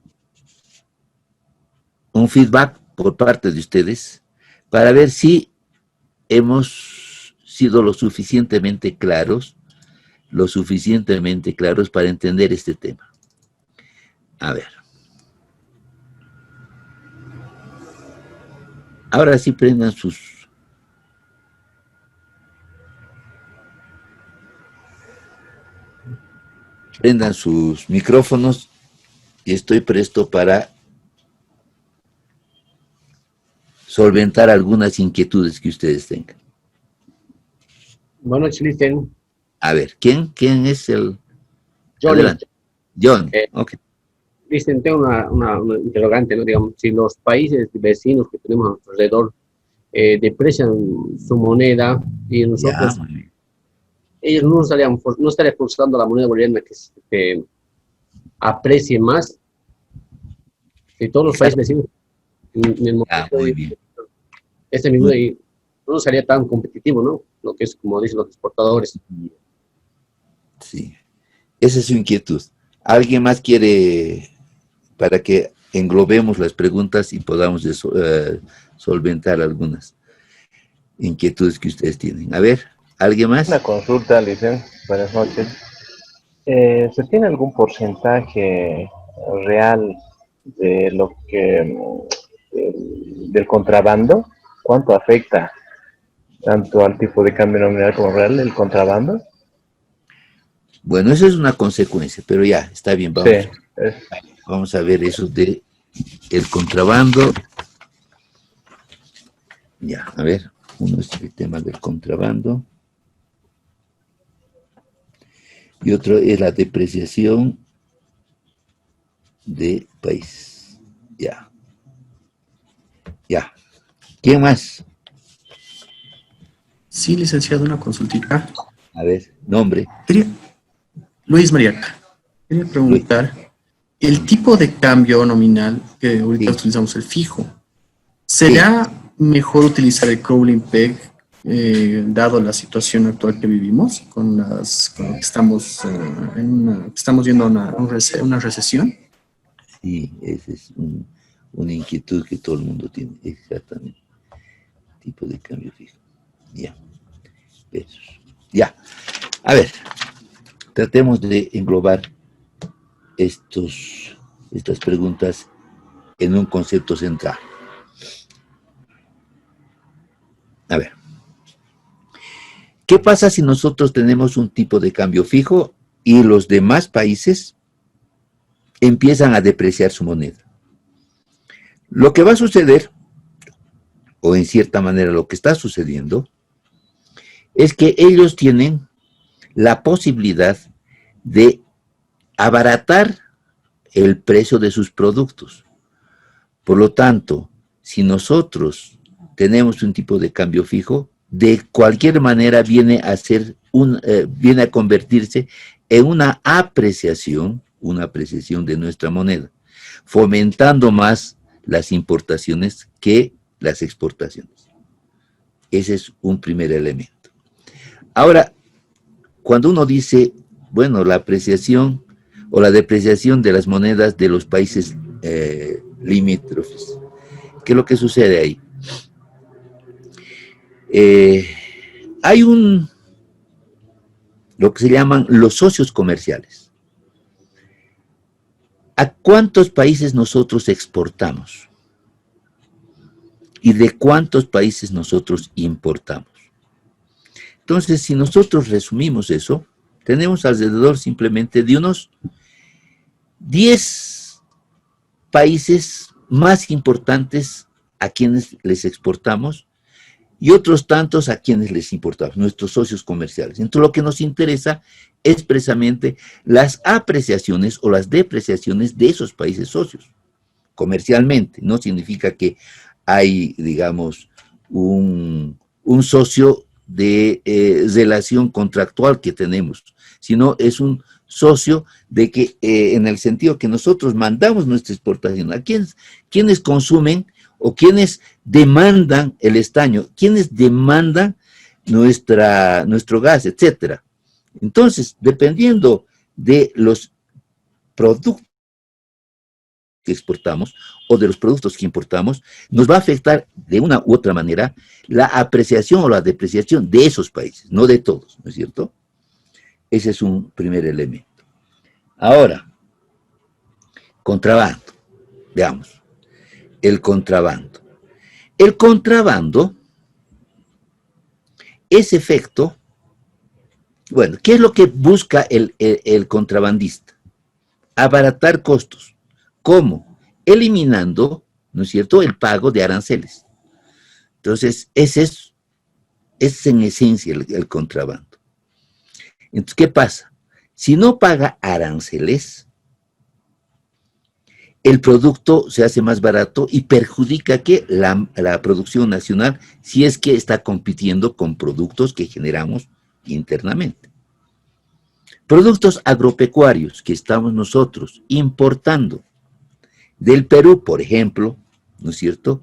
un feedback por parte de ustedes para ver si hemos sido lo suficientemente claros para entender este tema. A ver. Ahora sí prendan sus micrófonos y estoy presto para solventar algunas inquietudes que ustedes tengan. Buenas noches, Listen. A ver, ¿quién es el...? John. Adelante. John, ok. Listen, tengo una interrogante, ¿no? Digamos, si los países vecinos que tenemos a nuestro alrededor deprecian su moneda y nosotros, ellos no estarían forzando a la moneda boliviana que aprecie más que todos los países vecinos en el momento muy bien. Este mismo y no sería tan competitivo, ¿no? Lo que es, como dicen los exportadores. Sí, esa es su inquietud. ¿Alguien más quiere, para que englobemos las preguntas y podamos solventar algunas inquietudes que ustedes tienen? A ver, ¿alguien más? Una consulta, Licen. Buenas noches. ¿Se tiene algún porcentaje real de lo que del contrabando? ¿Cuánto afecta tanto al tipo de cambio nominal como real el contrabando? Bueno, eso es una consecuencia, pero ya, está bien, vamos a ver eso de el contrabando. Ya, a ver, uno es el tema del contrabando y otro es la depreciación de país. Ya. ¿Quién más? Sí, licenciado, una consultita. A ver, nombre. Luis Mariaca. Quería preguntar, el tipo de cambio nominal, que ahorita utilizamos el fijo, ¿será mejor utilizar el crawling peg, dado la situación actual que vivimos, con lo que estamos estamos viendo una recesión? Sí, esa es una inquietud que todo el mundo tiene, exactamente. Tipo de cambio fijo. Ya. Pesos. Ya. A ver, tratemos de englobar estas preguntas en un concepto central. A ver. ¿Qué pasa si nosotros tenemos un tipo de cambio fijo y los demás países empiezan a depreciar su moneda? Lo que va a suceder, o en cierta manera lo que está sucediendo, es que ellos tienen la posibilidad de abaratar el precio de sus productos. Por lo tanto, si nosotros tenemos un tipo de cambio fijo, de cualquier manera viene a convertirse en una apreciación de nuestra moneda, fomentando más las importaciones que las exportaciones. Ese es un primer elemento. Ahora, cuando uno dice, bueno, la apreciación o la depreciación de las monedas de los países limítrofes, ¿qué es lo que sucede ahí? Hay lo que se llaman los socios comerciales. ¿A cuántos países nosotros exportamos? ¿Y de cuántos países nosotros importamos? Entonces, si nosotros resumimos eso, tenemos alrededor simplemente de unos 10 países más importantes a quienes les exportamos y otros tantos a quienes les importamos, nuestros socios comerciales. Entonces, lo que nos interesa es precisamente las apreciaciones o las depreciaciones de esos países socios, comercialmente. No significa que hay, digamos, un socio de relación contractual que tenemos, sino es un socio de que, en el sentido que nosotros mandamos nuestra exportación, a quienes consumen o quienes demandan el estaño, quienes demandan nuestro gas, etcétera. Entonces, dependiendo de los productos que exportamos o de los productos que importamos, nos va a afectar de una u otra manera la apreciación o la depreciación de esos países, no de todos, ¿no es cierto? Ese es un primer elemento. Ahora, contrabando, veamos, el contrabando. El contrabando, ese efecto, bueno, ¿qué es lo que busca el contrabandista? Abaratar costos. ¿Cómo? Eliminando, ¿no es cierto?, el pago de aranceles. Entonces, ese es en esencia el contrabando. Entonces, ¿qué pasa? Si no paga aranceles, el producto se hace más barato y perjudica que la producción nacional, si es que está compitiendo con productos que generamos internamente. Productos agropecuarios que estamos nosotros importando del Perú, por ejemplo, ¿no es cierto?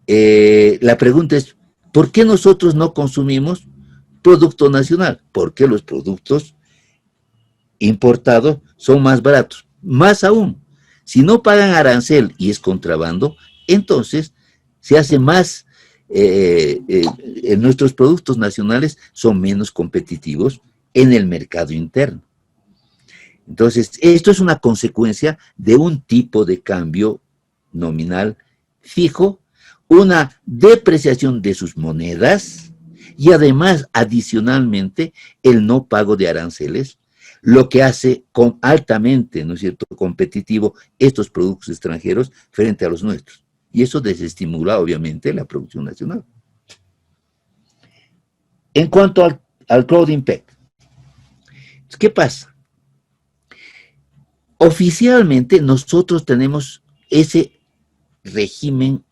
La pregunta es, ¿por qué nosotros no consumimos producto nacional? Porque los productos importados son más baratos. Más aún, si no pagan arancel y es contrabando, entonces se hace más, nuestros productos nacionales son menos competitivos en el mercado interno. Entonces, esto es una consecuencia de un tipo de cambio nominal fijo, una depreciación de sus monedas y además, adicionalmente, el no pago de aranceles, lo que hace altamente, ¿no es cierto?, competitivo estos productos extranjeros frente a los nuestros. Y eso desestimula, obviamente, la producción nacional. En cuanto al Cloud Impact, ¿qué pasa? Oficialmente nosotros tenemos ese régimen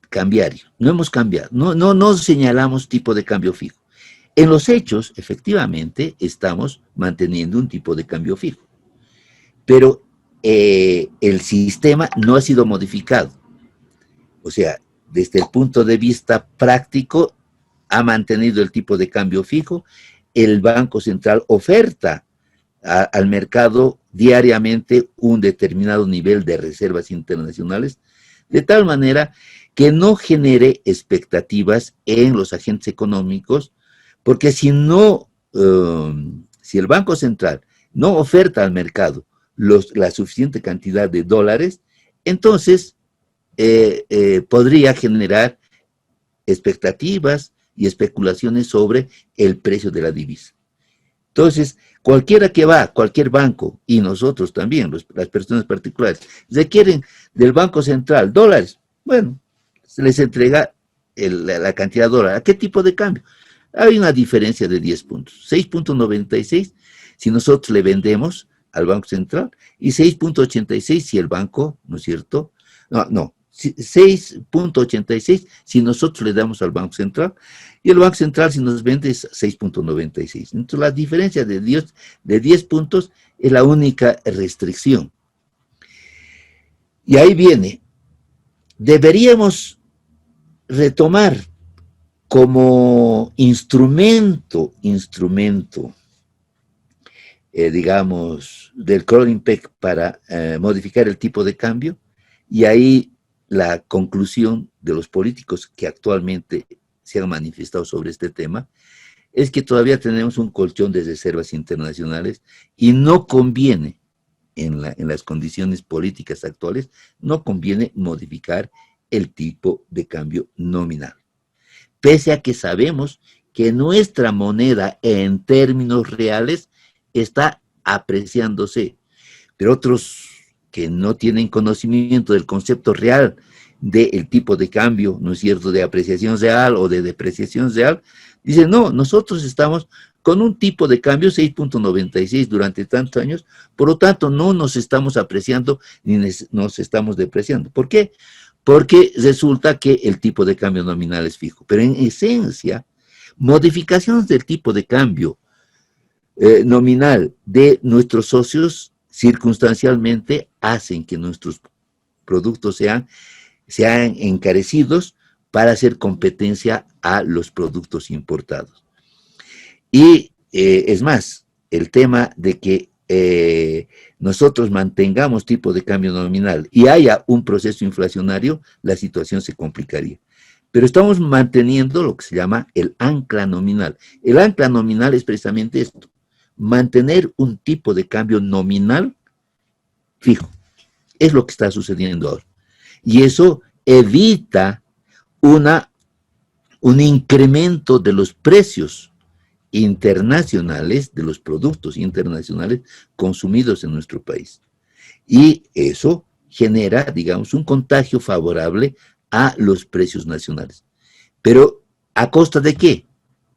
cambiario, no hemos cambiado, no señalamos tipo de cambio fijo. En los hechos, efectivamente, estamos manteniendo un tipo de cambio fijo, pero el sistema no ha sido modificado. O sea, desde el punto de vista práctico, ha mantenido el tipo de cambio fijo, el Banco Central oferta al mercado diariamente un determinado nivel de reservas internacionales, de tal manera que no genere expectativas en los agentes económicos, porque si el Banco Central no oferta al mercado la suficiente cantidad de dólares, entonces podría generar expectativas y especulaciones sobre el precio de la divisa. Entonces, cualquiera que va, cualquier banco, y nosotros también, las personas particulares, requieren del Banco Central dólares, bueno, se les entrega la cantidad de dólares. ¿A qué tipo de cambio? Hay una diferencia de 10 puntos, 6.96 si nosotros le vendemos al Banco Central y 6.86 si el banco, ¿no es cierto? No, 6.86 si nosotros le damos al Banco Central y el Banco Central si nos vende es 6.96. Entonces la diferencia de 10 puntos es la única restricción. Y ahí viene, deberíamos retomar como instrumento, digamos, del Cloud Impact para modificar el tipo de cambio, y ahí la conclusión de los políticos que actualmente se han manifestado sobre este tema es que todavía tenemos un colchón de reservas internacionales y no conviene, en las condiciones políticas actuales, no conviene modificar el tipo de cambio nominal. Pese a que sabemos que nuestra moneda en términos reales está apreciándose, pero otros que no tienen conocimiento del concepto real del tipo de cambio, ¿no es cierto?, de apreciación real o de depreciación real, dicen, no, nosotros estamos con un tipo de cambio 6.96 durante tantos años, por lo tanto no nos estamos apreciando ni nos estamos depreciando. ¿Por qué? Porque nuestra moneda en términos reales está apreciándose, pero otros que no tienen conocimiento del concepto real del tipo de cambio, ¿no es cierto?, de apreciación real o de depreciación real, dicen, no, nosotros estamos con un tipo de cambio 6.96 durante tantos años, por lo tanto no nos estamos apreciando. ¿Por qué? porque resulta que el tipo de cambio nominal es fijo. Pero en esencia, modificaciones del tipo de cambio nominal de nuestros socios circunstancialmente hacen que nuestros productos sean encarecidos para hacer competencia a los productos importados. Y es más, el tema de que nosotros mantengamos tipo de cambio nominal y haya un proceso inflacionario, la situación se complicaría. Pero estamos manteniendo lo que se llama el ancla nominal. El ancla nominal es precisamente esto, mantener un tipo de cambio nominal fijo. Es lo que está sucediendo ahora. Y eso evita un incremento de los precios internacionales, de los productos internacionales consumidos en nuestro país. Y eso genera, digamos, un contagio favorable a los precios nacionales. Pero, ¿a costa de qué?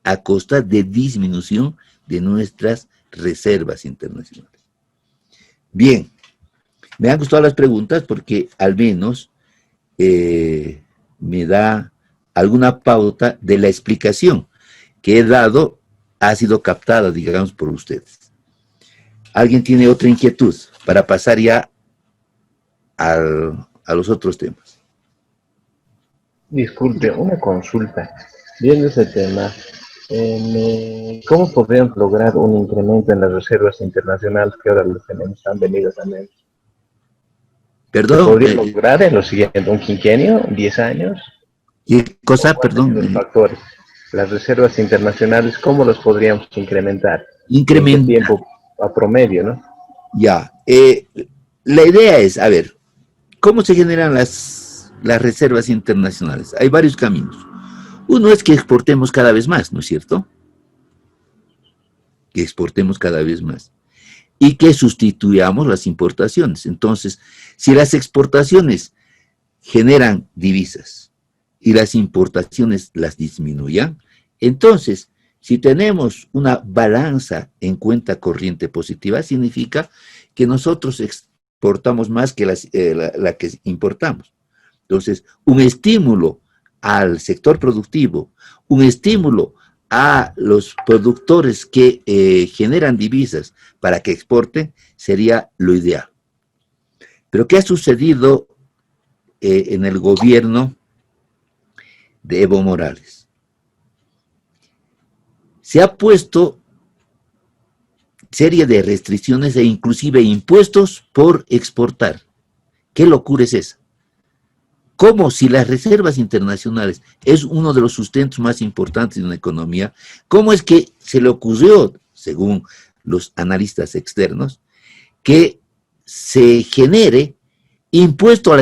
A costa de disminución de nuestras reservas internacionales. Bien, me han gustado las preguntas porque al menos me da alguna pauta de la explicación que he dado, ha sido captada, digamos, por ustedes. ¿Alguien tiene otra inquietud para pasar ya a los otros temas? Disculpe, una consulta. Viendo ese tema, ¿cómo podrían lograr un incremento en las reservas internacionales que ahora los tenemos tan venidas a menos? Perdón. ¿Se podría lograr en los siguientes, un quinquenio, 10 años? ¿Qué cosa? Perdón. Los factores, las reservas internacionales, ¿cómo los podríamos incrementar? Incrementar. ¿En qué tiempo a promedio, no? Ya. La idea es, a ver, ¿cómo se generan las reservas internacionales? Hay varios caminos. Uno es que exportemos cada vez más, ¿no es cierto? Que exportemos cada vez más. Y que sustituyamos las importaciones. Entonces, si las exportaciones generan divisas y las importaciones las disminuyan, entonces, si tenemos una balanza en cuenta corriente positiva, significa que nosotros exportamos más que la que importamos. Entonces, un estímulo al sector productivo, un estímulo a los productores que generan divisas para que exporten, sería lo ideal. Pero ¿qué ha sucedido en el gobierno de Evo Morales? Se ha puesto serie de restricciones e inclusive impuestos por exportar. ¿Qué locura es esa? ¿Cómo si las reservas internacionales es uno de los sustentos más importantes de una economía? ¿Cómo es que se le ocurrió, según los analistas externos, que se genere impuesto a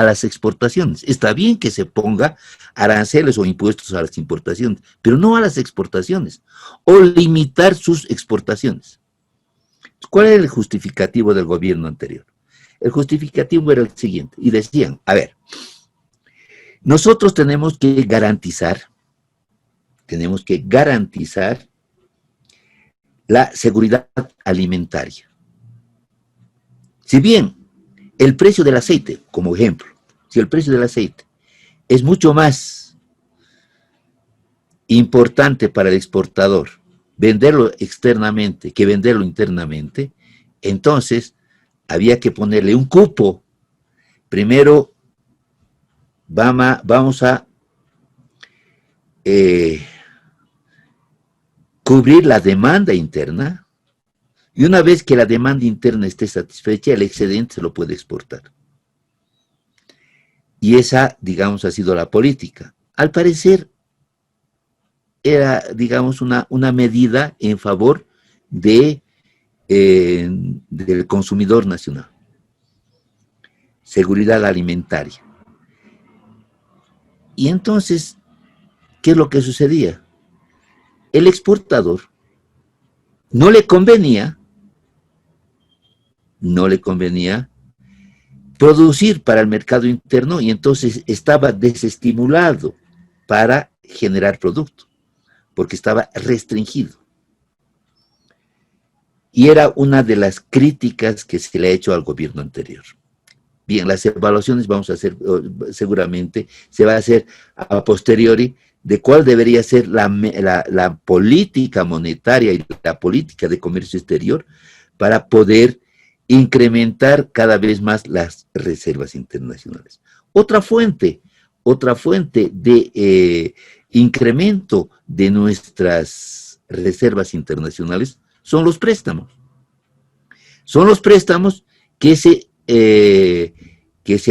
las exportaciones? Está bien que se ponga aranceles o impuestos a las importaciones, pero no a las exportaciones, o limitar sus exportaciones. ¿Cuál era el justificativo del gobierno anterior? El justificativo era el siguiente, y decían, a ver, nosotros tenemos que garantizar la seguridad alimentaria. Si bien el precio del aceite, como ejemplo, si el precio del aceite es mucho más importante para el exportador venderlo externamente que venderlo internamente, entonces había que ponerle un cupo. Primero vamos a cubrir la demanda interna, y una vez que la demanda interna esté satisfecha, el excedente se lo puede exportar. Y esa, digamos, ha sido la política. Al parecer, era, digamos, una medida en favor del consumidor nacional. Seguridad alimentaria. Y entonces, ¿qué es lo que sucedía? El exportador no le convenía producir para el mercado interno, y entonces estaba desestimulado para generar producto, porque estaba restringido. Y era una de las críticas que se le ha hecho al gobierno anterior. Bien, las evaluaciones vamos a hacer, seguramente, se va a hacer a posteriori de cuál debería ser la política monetaria y la política de comercio exterior para poder incrementar cada vez más las reservas internacionales. Otra fuente de incremento de nuestras reservas internacionales son los préstamos. Son los préstamos que se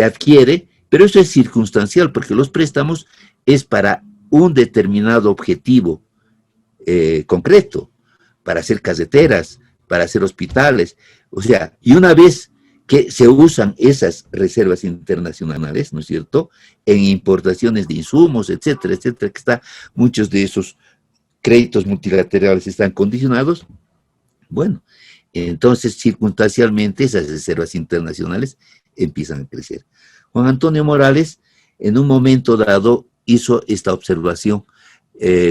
adquiere, pero eso es circunstancial, porque los préstamos es para un determinado objetivo concreto, para hacer carreteras, para hacer hospitales, o sea, y una vez que se usan esas reservas internacionales, ¿no es cierto?, en importaciones de insumos, etcétera, etcétera, que está, muchos de esos créditos multilaterales están condicionados, bueno, entonces circunstancialmente esas reservas internacionales empiezan a crecer. Juan Antonio Morales, en un momento dado, hizo esta observación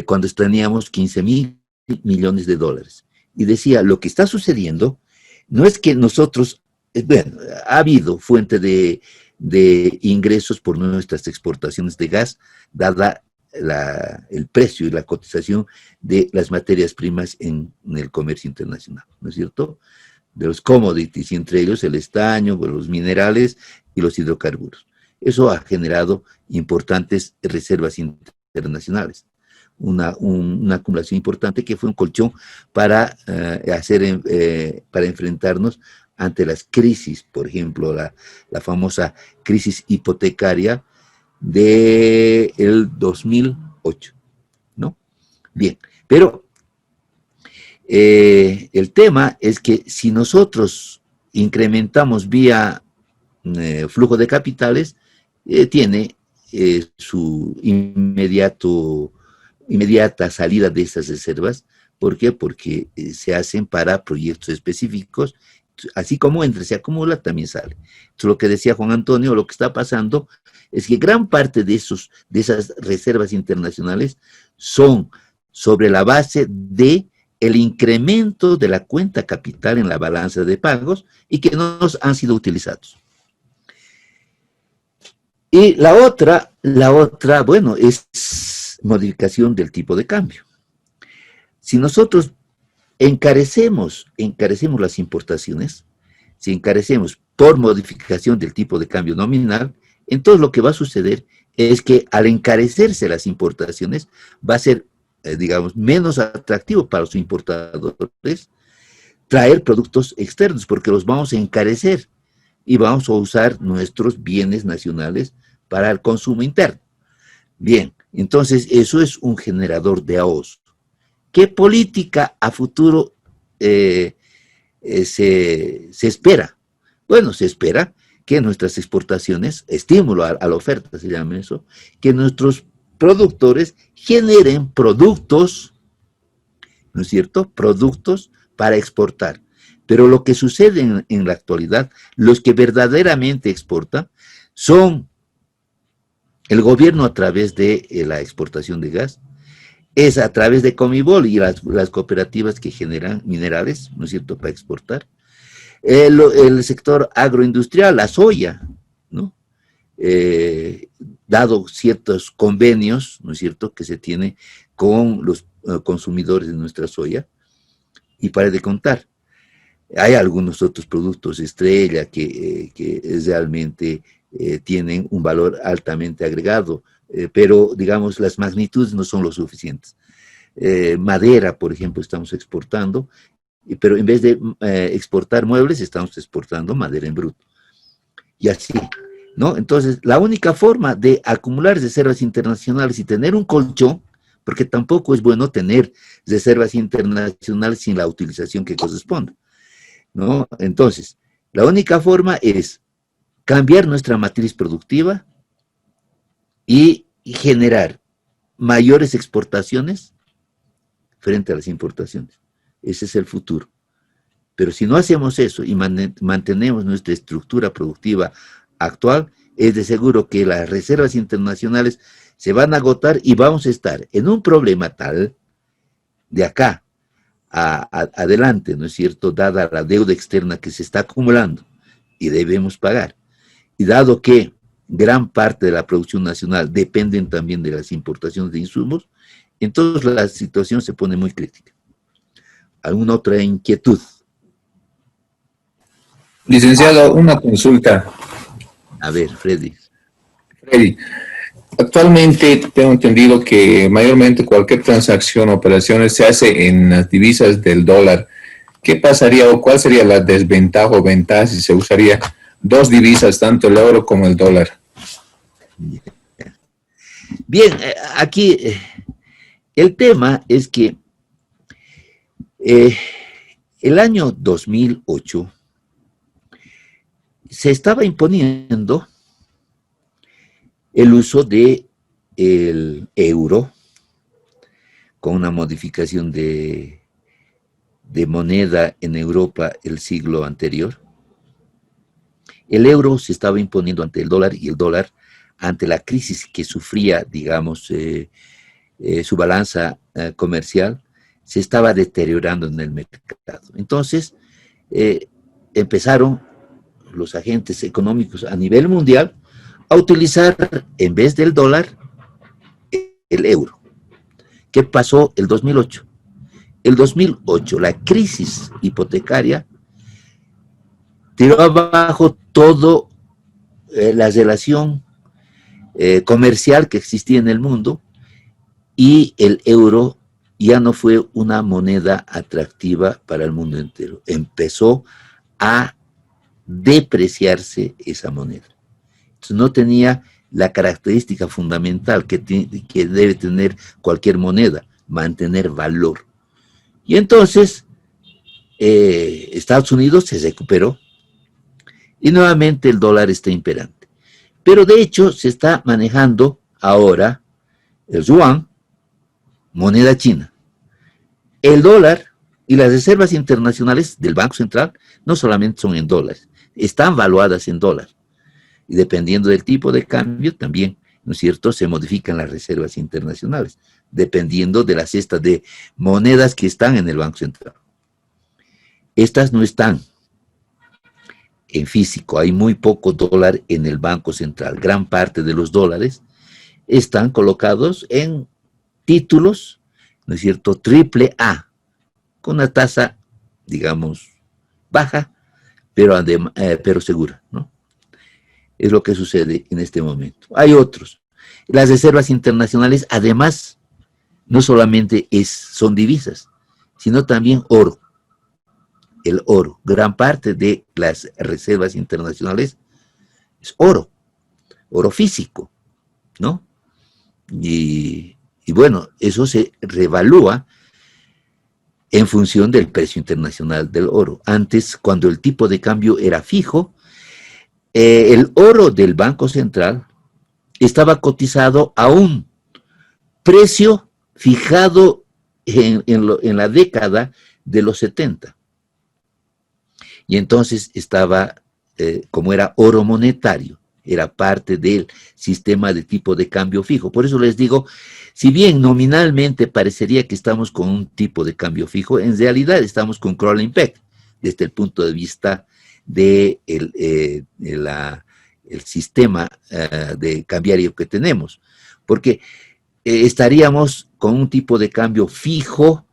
cuando teníamos 15.000 millones de dólares. Y decía, lo que está sucediendo no es que nosotros, bueno, ha habido fuente de ingresos por nuestras exportaciones de gas, dada el precio y la cotización de las materias primas en el comercio internacional, ¿no es cierto? De los commodities, y entre ellos el estaño, los minerales y los hidrocarburos. Eso ha generado importantes reservas internacionales. Una acumulación importante que fue un colchón para enfrentarnos ante las crisis, por ejemplo, la famosa crisis hipotecaria del 2008, ¿no? Bien, pero el tema es que si nosotros incrementamos vía flujo de capitales, tiene su inmediata salida de estas reservas. ¿Por qué? Porque se hacen para proyectos específicos, así como entra, se acumula, también sale. Entonces, lo que decía Juan Antonio, lo que está pasando es que gran parte de esas reservas internacionales son sobre la base de el incremento de la cuenta capital en la balanza de pagos y que no han sido utilizados. Y la otra, bueno, es modificación del tipo de cambio. Si nosotros encarecemos las importaciones, si encarecemos por modificación del tipo de cambio nominal, entonces lo que va a suceder es que al encarecerse las importaciones va a ser, digamos, menos atractivo para los importadores traer productos externos, porque los vamos a encarecer y vamos a usar nuestros bienes nacionales para el consumo interno. Bien, entonces eso es un generador de ahorros. ¿Qué política a futuro se espera? Bueno, se espera que nuestras exportaciones, estímulo a la oferta se llama eso, que nuestros productores generen productos, ¿no es cierto?, productos para exportar. Pero lo que sucede en la actualidad, los que verdaderamente exportan son el gobierno a través de la exportación de gas, es a través de Comibol y las cooperativas que generan minerales, ¿no es cierto?, para exportar. El sector agroindustrial, la soya, ¿no? Dado ciertos convenios, ¿no es cierto?, que se tiene con los consumidores de nuestra soya, y para de contar. Hay algunos otros productos estrella que realmente tienen un valor altamente agregado, pero digamos las magnitudes no son lo suficientes. Madera, por ejemplo, estamos exportando, pero en vez de exportar muebles, estamos exportando madera en bruto. Y así, ¿no? Entonces, la única forma de acumular reservas internacionales y tener un colchón, porque tampoco es bueno tener reservas internacionales sin la utilización que corresponda, ¿no? Entonces, la única forma es cambiar nuestra matriz productiva y generar mayores exportaciones frente a las importaciones. Ese es el futuro. Pero si no hacemos eso y mantenemos nuestra estructura productiva actual, es de seguro que las reservas internacionales se van a agotar y vamos a estar en un problema tal de acá adelante, ¿no es cierto?, dada la deuda externa que se está acumulando y debemos pagar. y dado que gran parte de la producción nacional dependen también de las importaciones de insumos, entonces la situación se pone muy crítica. ¿Alguna otra inquietud? Licenciado, una consulta. A ver, Freddy. Freddy, actualmente tengo entendido que mayormente cualquier transacción o operaciones se hace en las divisas del dólar. ¿Qué pasaría o cuál sería la desventaja o ventaja si se usaría dos divisas, tanto el euro como el dólar? Bien, aquí el tema es que el año 2008 se estaba imponiendo el uso de el euro con una modificación de moneda en Europa el siglo anterior. El euro se estaba imponiendo ante el dólar y el dólar ante la crisis que sufría, digamos, su balanza comercial, se estaba deteriorando en el mercado. Entonces, empezaron los agentes económicos a nivel mundial a utilizar, en vez del dólar, el euro. ¿Qué pasó el 2008? El 2008, la crisis hipotecaria tiró abajo todo la relación comercial que existía en el mundo y el euro ya no fue una moneda atractiva para el mundo entero. Empezó a depreciarse esa moneda. Entonces no tenía la característica fundamental que debe tener cualquier moneda, mantener valor. Y entonces Estados Unidos se recuperó y nuevamente el dólar está imperante. Pero de hecho se está manejando ahora el yuan, moneda china. El dólar y las reservas internacionales del Banco Central no solamente son en dólares, están valuadas en dólares. Y dependiendo del tipo de cambio también, ¿no es cierto?, se modifican las reservas internacionales, dependiendo de la cesta de monedas que están en el Banco Central. Estas no están en físico, hay muy poco dólar en el Banco Central. Gran parte de los dólares están colocados en títulos, ¿no es cierto?, triple A, con una tasa, digamos, baja, pero segura, ¿no? Es lo que sucede en este momento. Hay otros. Las reservas internacionales, además, no solamente son divisas, sino también oro. El oro, gran parte de las reservas internacionales es oro físico, ¿no? Y bueno, eso se revalúa en función del precio internacional del oro. Antes, cuando el tipo de cambio era fijo, el oro del Banco Central estaba cotizado a un precio fijado en la década de los 70. Y entonces estaba, como era oro monetario, era parte del sistema de tipo de cambio fijo. Por eso les digo, si bien nominalmente parecería que estamos con un tipo de cambio fijo, en realidad estamos con crawling peg, desde el punto de vista del sistema de cambiario que tenemos. Porque estaríamos con un tipo de cambio fijo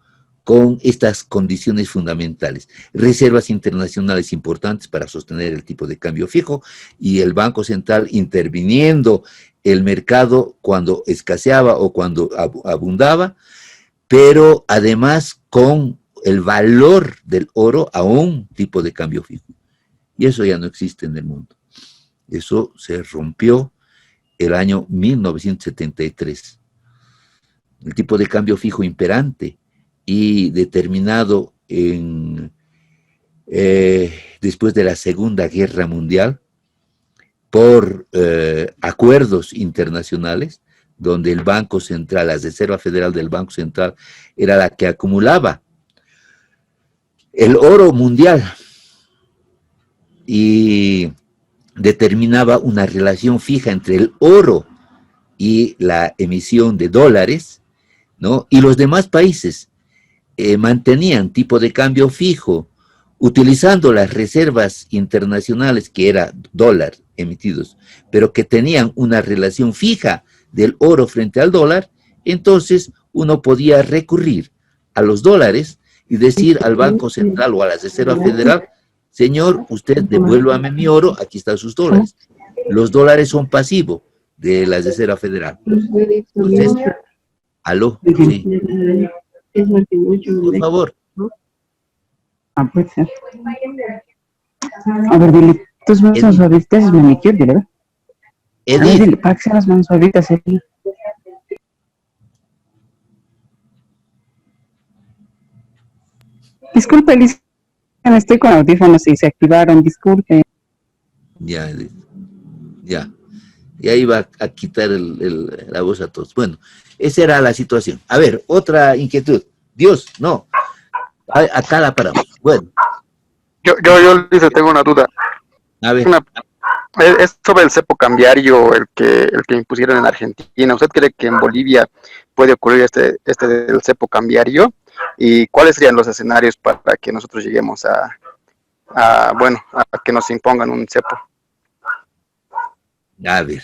con estas condiciones fundamentales. Reservas internacionales importantes para sostener el tipo de cambio fijo y el Banco Central interviniendo el mercado cuando escaseaba o cuando abundaba, pero además con el valor del oro a un tipo de cambio fijo. Y eso ya no existe en el mundo. Eso se rompió el año 1973. El tipo de cambio fijo imperante y determinado después de la Segunda Guerra Mundial por acuerdos internacionales, donde el Banco Central, la Reserva Federal del Banco Central, era la que acumulaba el oro mundial y determinaba una relación fija entre el oro y la emisión de dólares, ¿no? Y los demás países mantenían tipo de cambio fijo utilizando las reservas internacionales, que era dólar emitidos, pero que tenían una relación fija del oro frente al dólar, entonces uno podía recurrir a los dólares y decir al Banco Central o a la Reserva Federal: señor, usted devuélvame mi oro, aquí están sus dólares. Los dólares son pasivos de la Reserva Federal. Entonces, aló, sí. Por favor. Puede ser. A ver, dile, tus manos son suavitas, es manicure, dile, ¿verdad? A ver, dile, para que sean las manos suavitas, Disculpe, Elisa, estoy con audífonos y se activaron, disculpe. Ya, ya. Ya iba a quitar la voz a todos. Bueno, esa era la situación. A ver, otra inquietud. Dios, no. Acá la paramos. Bueno. Yo, Lisa, tengo una duda. A ver. Es sobre el cepo cambiario, el que impusieron en Argentina. ¿Usted cree que en Bolivia puede ocurrir este del cepo cambiario? ¿Y cuáles serían los escenarios para que nosotros lleguemos a que nos impongan un cepo? A ver.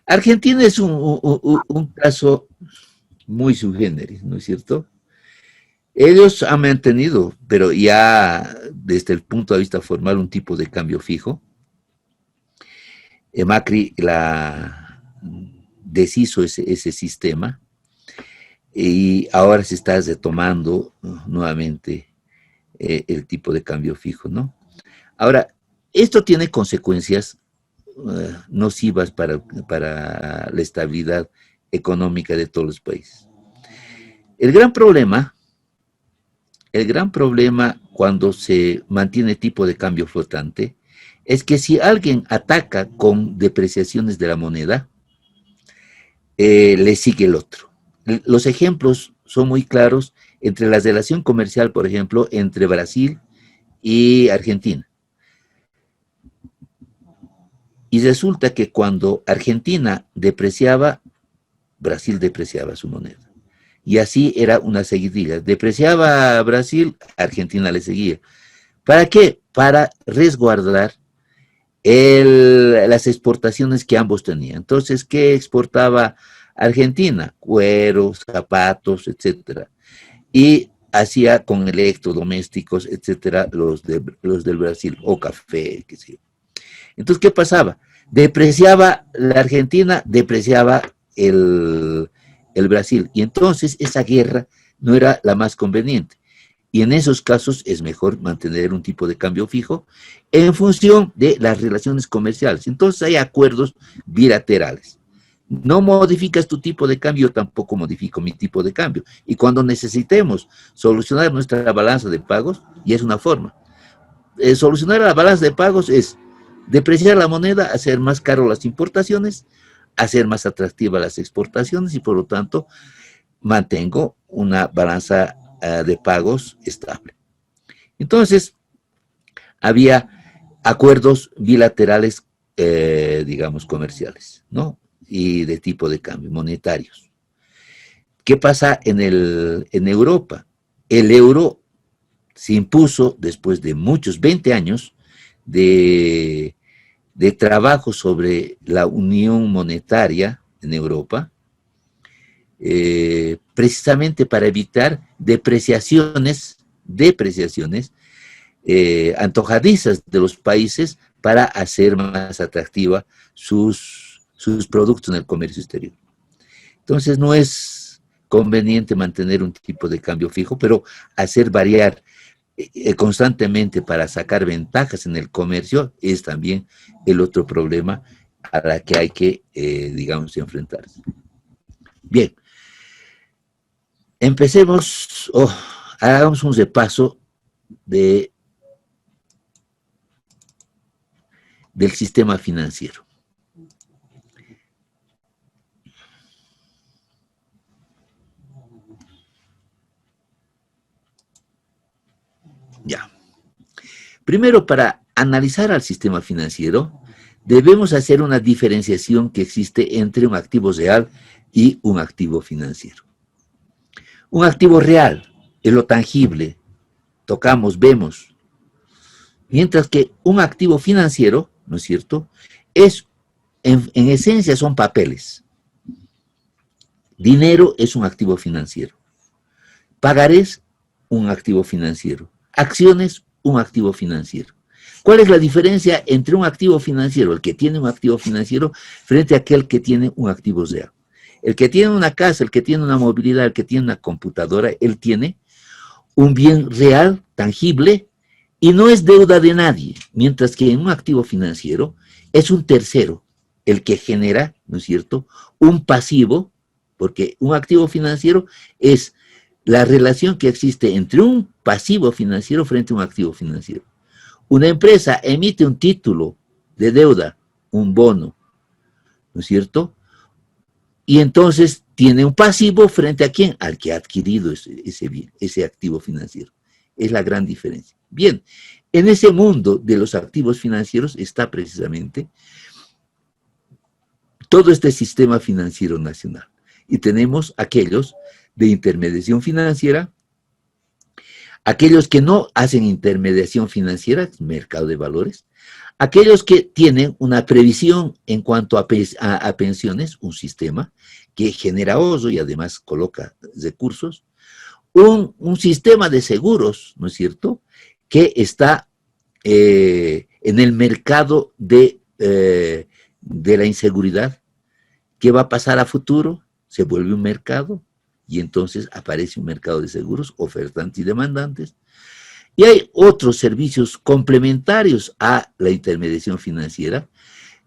Argentina es un caso muy subgéneris, ¿no es cierto? Ellos han mantenido, pero ya desde el punto de vista formal, un tipo de cambio fijo. Macri deshizo ese sistema y ahora se está retomando nuevamente el tipo de cambio fijo, ¿no? Ahora, esto tiene consecuencias nocivas para la estabilidad económica de todos los países. El gran problema cuando se mantiene tipo de cambio flotante es que si alguien ataca con depreciaciones de la moneda, le sigue el otro. Los ejemplos son muy claros entre la relación comercial, por ejemplo, entre Brasil y Argentina. Y resulta que cuando Argentina depreciaba, Brasil depreciaba su moneda. Y así era una seguidilla. Depreciaba a Brasil, Argentina le seguía. ¿Para qué? Para resguardar las exportaciones que ambos tenían. Entonces, ¿qué exportaba Argentina? Cueros, zapatos, etcétera. Y hacía con electrodomésticos, etcétera, los del Brasil, o café, qué sé yo. Entonces, ¿qué pasaba? Depreciaba la Argentina, depreciaba el Brasil. Y entonces esa guerra no era la más conveniente. Y en esos casos es mejor mantener un tipo de cambio fijo en función de las relaciones comerciales. Entonces hay acuerdos bilaterales. No modificas tu tipo de cambio, tampoco modifico mi tipo de cambio. Y cuando necesitemos solucionar nuestra balanza de pagos, y es una forma. Solucionar la balanza de pagos es depreciar la moneda, hacer más caro las importaciones, hacer más atractivas las exportaciones y por lo tanto mantengo una balanza de pagos estable. Entonces, había acuerdos bilaterales, digamos, comerciales, ¿no? Y de tipo de cambio, monetarios. ¿Qué pasa en Europa? El euro se impuso después de muchos, 20 años, de trabajo sobre la unión monetaria en Europa, precisamente para evitar depreciaciones antojadizas de los países para hacer más atractiva sus productos en el comercio exterior. Entonces no es conveniente mantener un tipo de cambio fijo, pero hacer variar constantemente para sacar ventajas en el comercio es también el otro problema a la que hay que, digamos, enfrentarse. Bien, empecemos, hagamos un repaso del sistema financiero. Ya. Primero, para analizar al sistema financiero, debemos hacer una diferenciación que existe entre un activo real y un activo financiero. Un activo real es lo tangible, tocamos, vemos. Mientras que un activo financiero, ¿no es cierto?, es, en esencia son papeles. Dinero es un activo financiero. Pagarés, un activo financiero. Acciones, un activo financiero. ¿Cuál es la diferencia entre un activo financiero, el que tiene un activo financiero, frente a aquel que tiene un activo real? El que tiene una casa, el que tiene una movilidad, el que tiene una computadora, él tiene un bien real, tangible, y no es deuda de nadie, mientras que en un activo financiero es un tercero el que genera, ¿no es cierto?, un pasivo, porque un activo financiero es la relación que existe entre un pasivo financiero frente a un activo financiero. Una empresa emite un título de deuda, un bono, ¿no es cierto?, y entonces tiene un pasivo frente a quién, al que ha adquirido ese bien, ese activo financiero. Es la gran diferencia. Bien, en ese mundo de los activos financieros está precisamente todo este sistema financiero nacional. Y tenemos aquellos de intermediación financiera, aquellos que no hacen intermediación financiera, mercado de valores, aquellos que tienen una previsión en cuanto a pensiones, un sistema que genera ahorro y además coloca recursos, un sistema de seguros, ¿no es cierto?, que está en el mercado de la inseguridad. ¿Qué va a pasar a futuro? Se vuelve un mercado y entonces aparece un mercado de seguros, ofertantes y demandantes. Y hay otros servicios complementarios a la intermediación financiera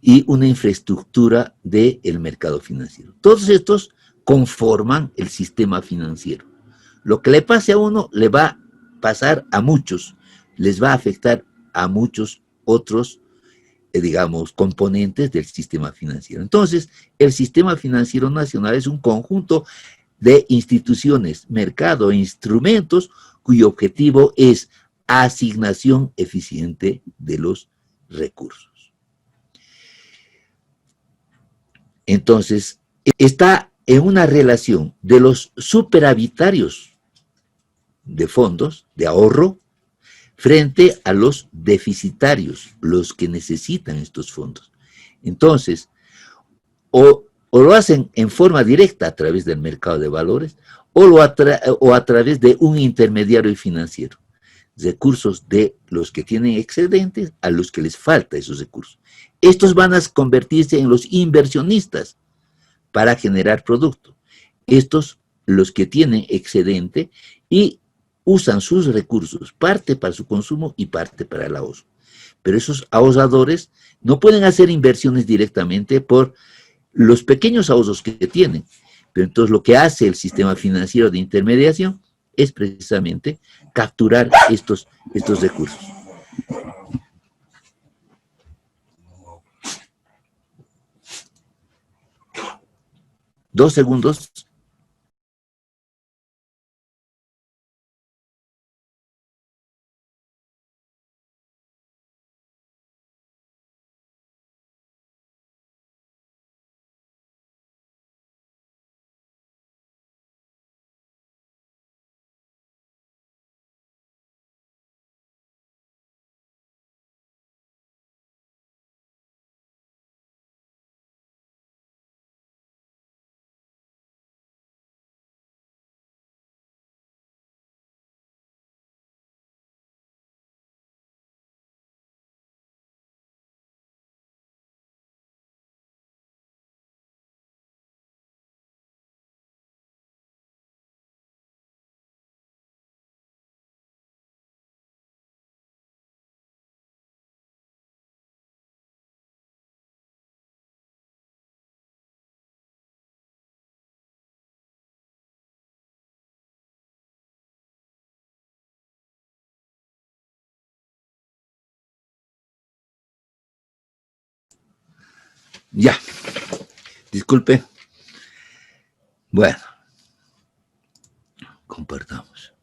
y una infraestructura del mercado financiero. Todos estos conforman el sistema financiero. Lo que le pase a uno le va a pasar a muchos, les va a afectar a muchos otros, digamos, componentes del sistema financiero. Entonces, el sistema financiero nacional es un conjunto de instituciones, mercado e instrumentos cuyo objetivo es asignación eficiente de los recursos. Entonces, está en una relación de los superavitarios de fondos, de ahorro, frente a los deficitarios, los que necesitan estos fondos. Entonces, o lo hacen en forma directa a través del mercado de valores, o a través de un intermediario financiero. Recursos de los que tienen excedentes a los que les falta esos recursos. Estos van a convertirse en los inversionistas para generar producto. Estos, los que tienen excedente y usan sus recursos, parte para su consumo y parte para el ahorro. Pero esos ahorradores no pueden hacer inversiones directamente por los pequeños ahorros que tienen. Pero entonces lo que hace el sistema financiero de intermediación es precisamente capturar estos recursos. Dos segundos. Ya, disculpe. Bueno, compartamos.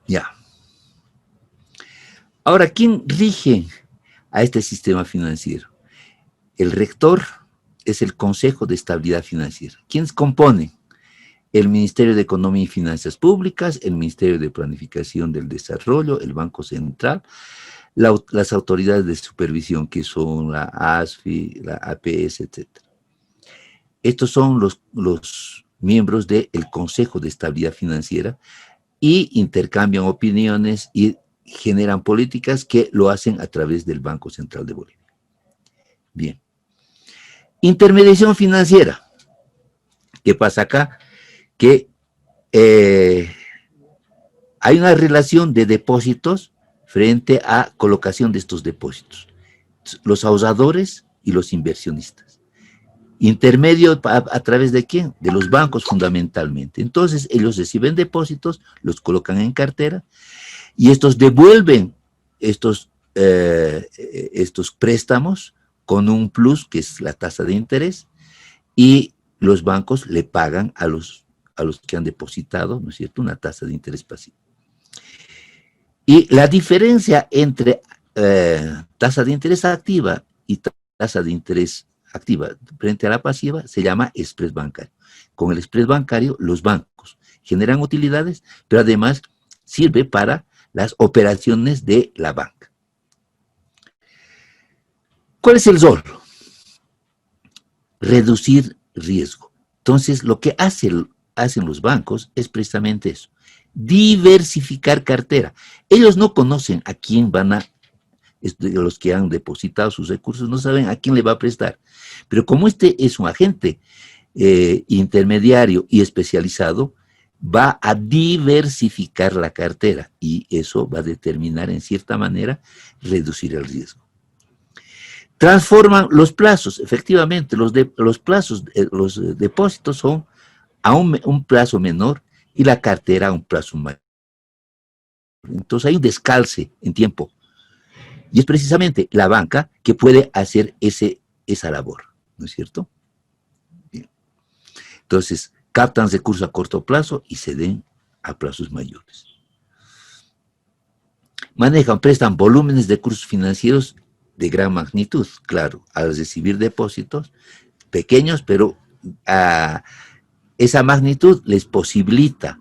Ya. Ahora, ¿quién rige a este sistema financiero. El rector es el Consejo de Estabilidad Financiera. ¿Quiénes componen? El Ministerio de Economía y Finanzas Públicas, el Ministerio de Planificación del Desarrollo, el Banco Central, las autoridades de supervisión que son la ASFI, la APS, etc. Estos son los miembros del Consejo de Estabilidad Financiera y intercambian opiniones y generan políticas que lo hacen a través del Banco Central de Bolivia. Bien. Intermediación financiera. ¿Qué pasa acá? Que hay una relación de depósitos frente a colocación de estos depósitos. Los ahorradores y los inversionistas. Intermedio a través de ¿quién? De los bancos fundamentalmente. Entonces ellos reciben depósitos, los colocan en cartera y estos devuelven estos préstamos con un plus que es la tasa de interés y los bancos le pagan a los que han depositado, ¿no es cierto?, una tasa de interés pasivo. Y la diferencia entre tasa de interés activa y tasa de interés activa frente a la pasiva se llama spread bancario. Con el spread bancario los bancos generan utilidades, pero además sirve para las operaciones de la banca. ¿Cuál es el rol? Reducir riesgo. Entonces, lo que hacen los bancos es precisamente eso. Diversificar cartera. Ellos no conocen a quién van a, los que han depositado sus recursos, no saben a quién le va a prestar. Pero como este es un agente intermediario y especializado, va a diversificar la cartera y eso va a determinar en cierta manera reducir el riesgo. Transforman los plazos, efectivamente, los depósitos son a un plazo menor y la cartera a un plazo mayor. Entonces hay un descalce en tiempo. Y es precisamente la banca que puede hacer esa labor, ¿no es cierto? Bien. Entonces, captan recursos a corto plazo y se den a plazos mayores. Prestan volúmenes de recursos financieros de gran magnitud, claro, al recibir depósitos pequeños, pero esa magnitud les posibilita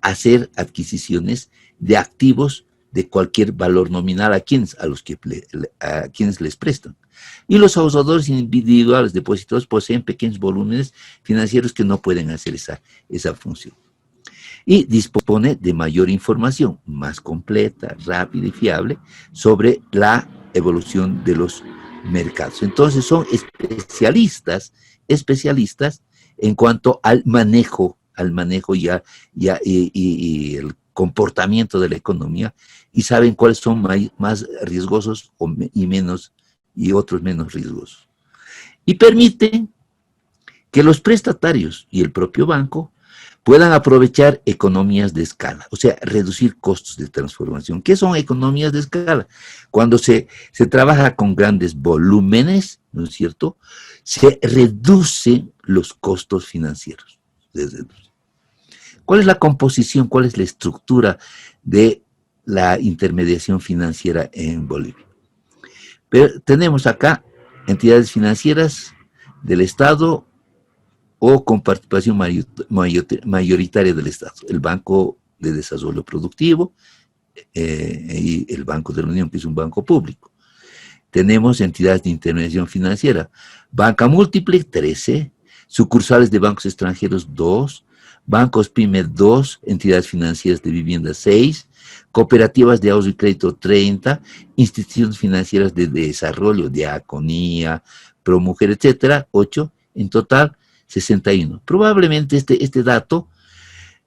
hacer adquisiciones de activos de cualquier valor nominal a quienes les prestan. Y los ahorradores individuales depositores poseen pequeños volúmenes financieros que no pueden hacer esa función. Y dispone de mayor información, más completa, rápida y fiable, sobre la evolución de los mercados. Entonces son especialistas en cuanto al manejo y el comportamiento de la economía y saben cuáles son más riesgosos y otros menos riesgosos. Y permiten que los prestatarios y el propio banco puedan aprovechar economías de escala, o sea, reducir costos de transformación. ¿Qué son economías de escala? Cuando se trabaja con grandes volúmenes, ¿no es cierto?, se reducen los costos financieros. ¿Cuál es la composición, cuál es la estructura de la intermediación financiera en Bolivia? Pero tenemos acá entidades financieras del Estado o con participación mayoritaria del Estado. El Banco de Desarrollo Productivo y el Banco de la Unión, que es un banco público. Tenemos entidades de intermediación financiera. Banca múltiple, 13. Sucursales de bancos extranjeros, 2. Bancos PYME, 2. Entidades financieras de vivienda, 6. Cooperativas de ahorro y crédito, 30. Instituciones financieras de desarrollo, Diaconía, Promujer, etcétera, 8. En total, 61. Probablemente este dato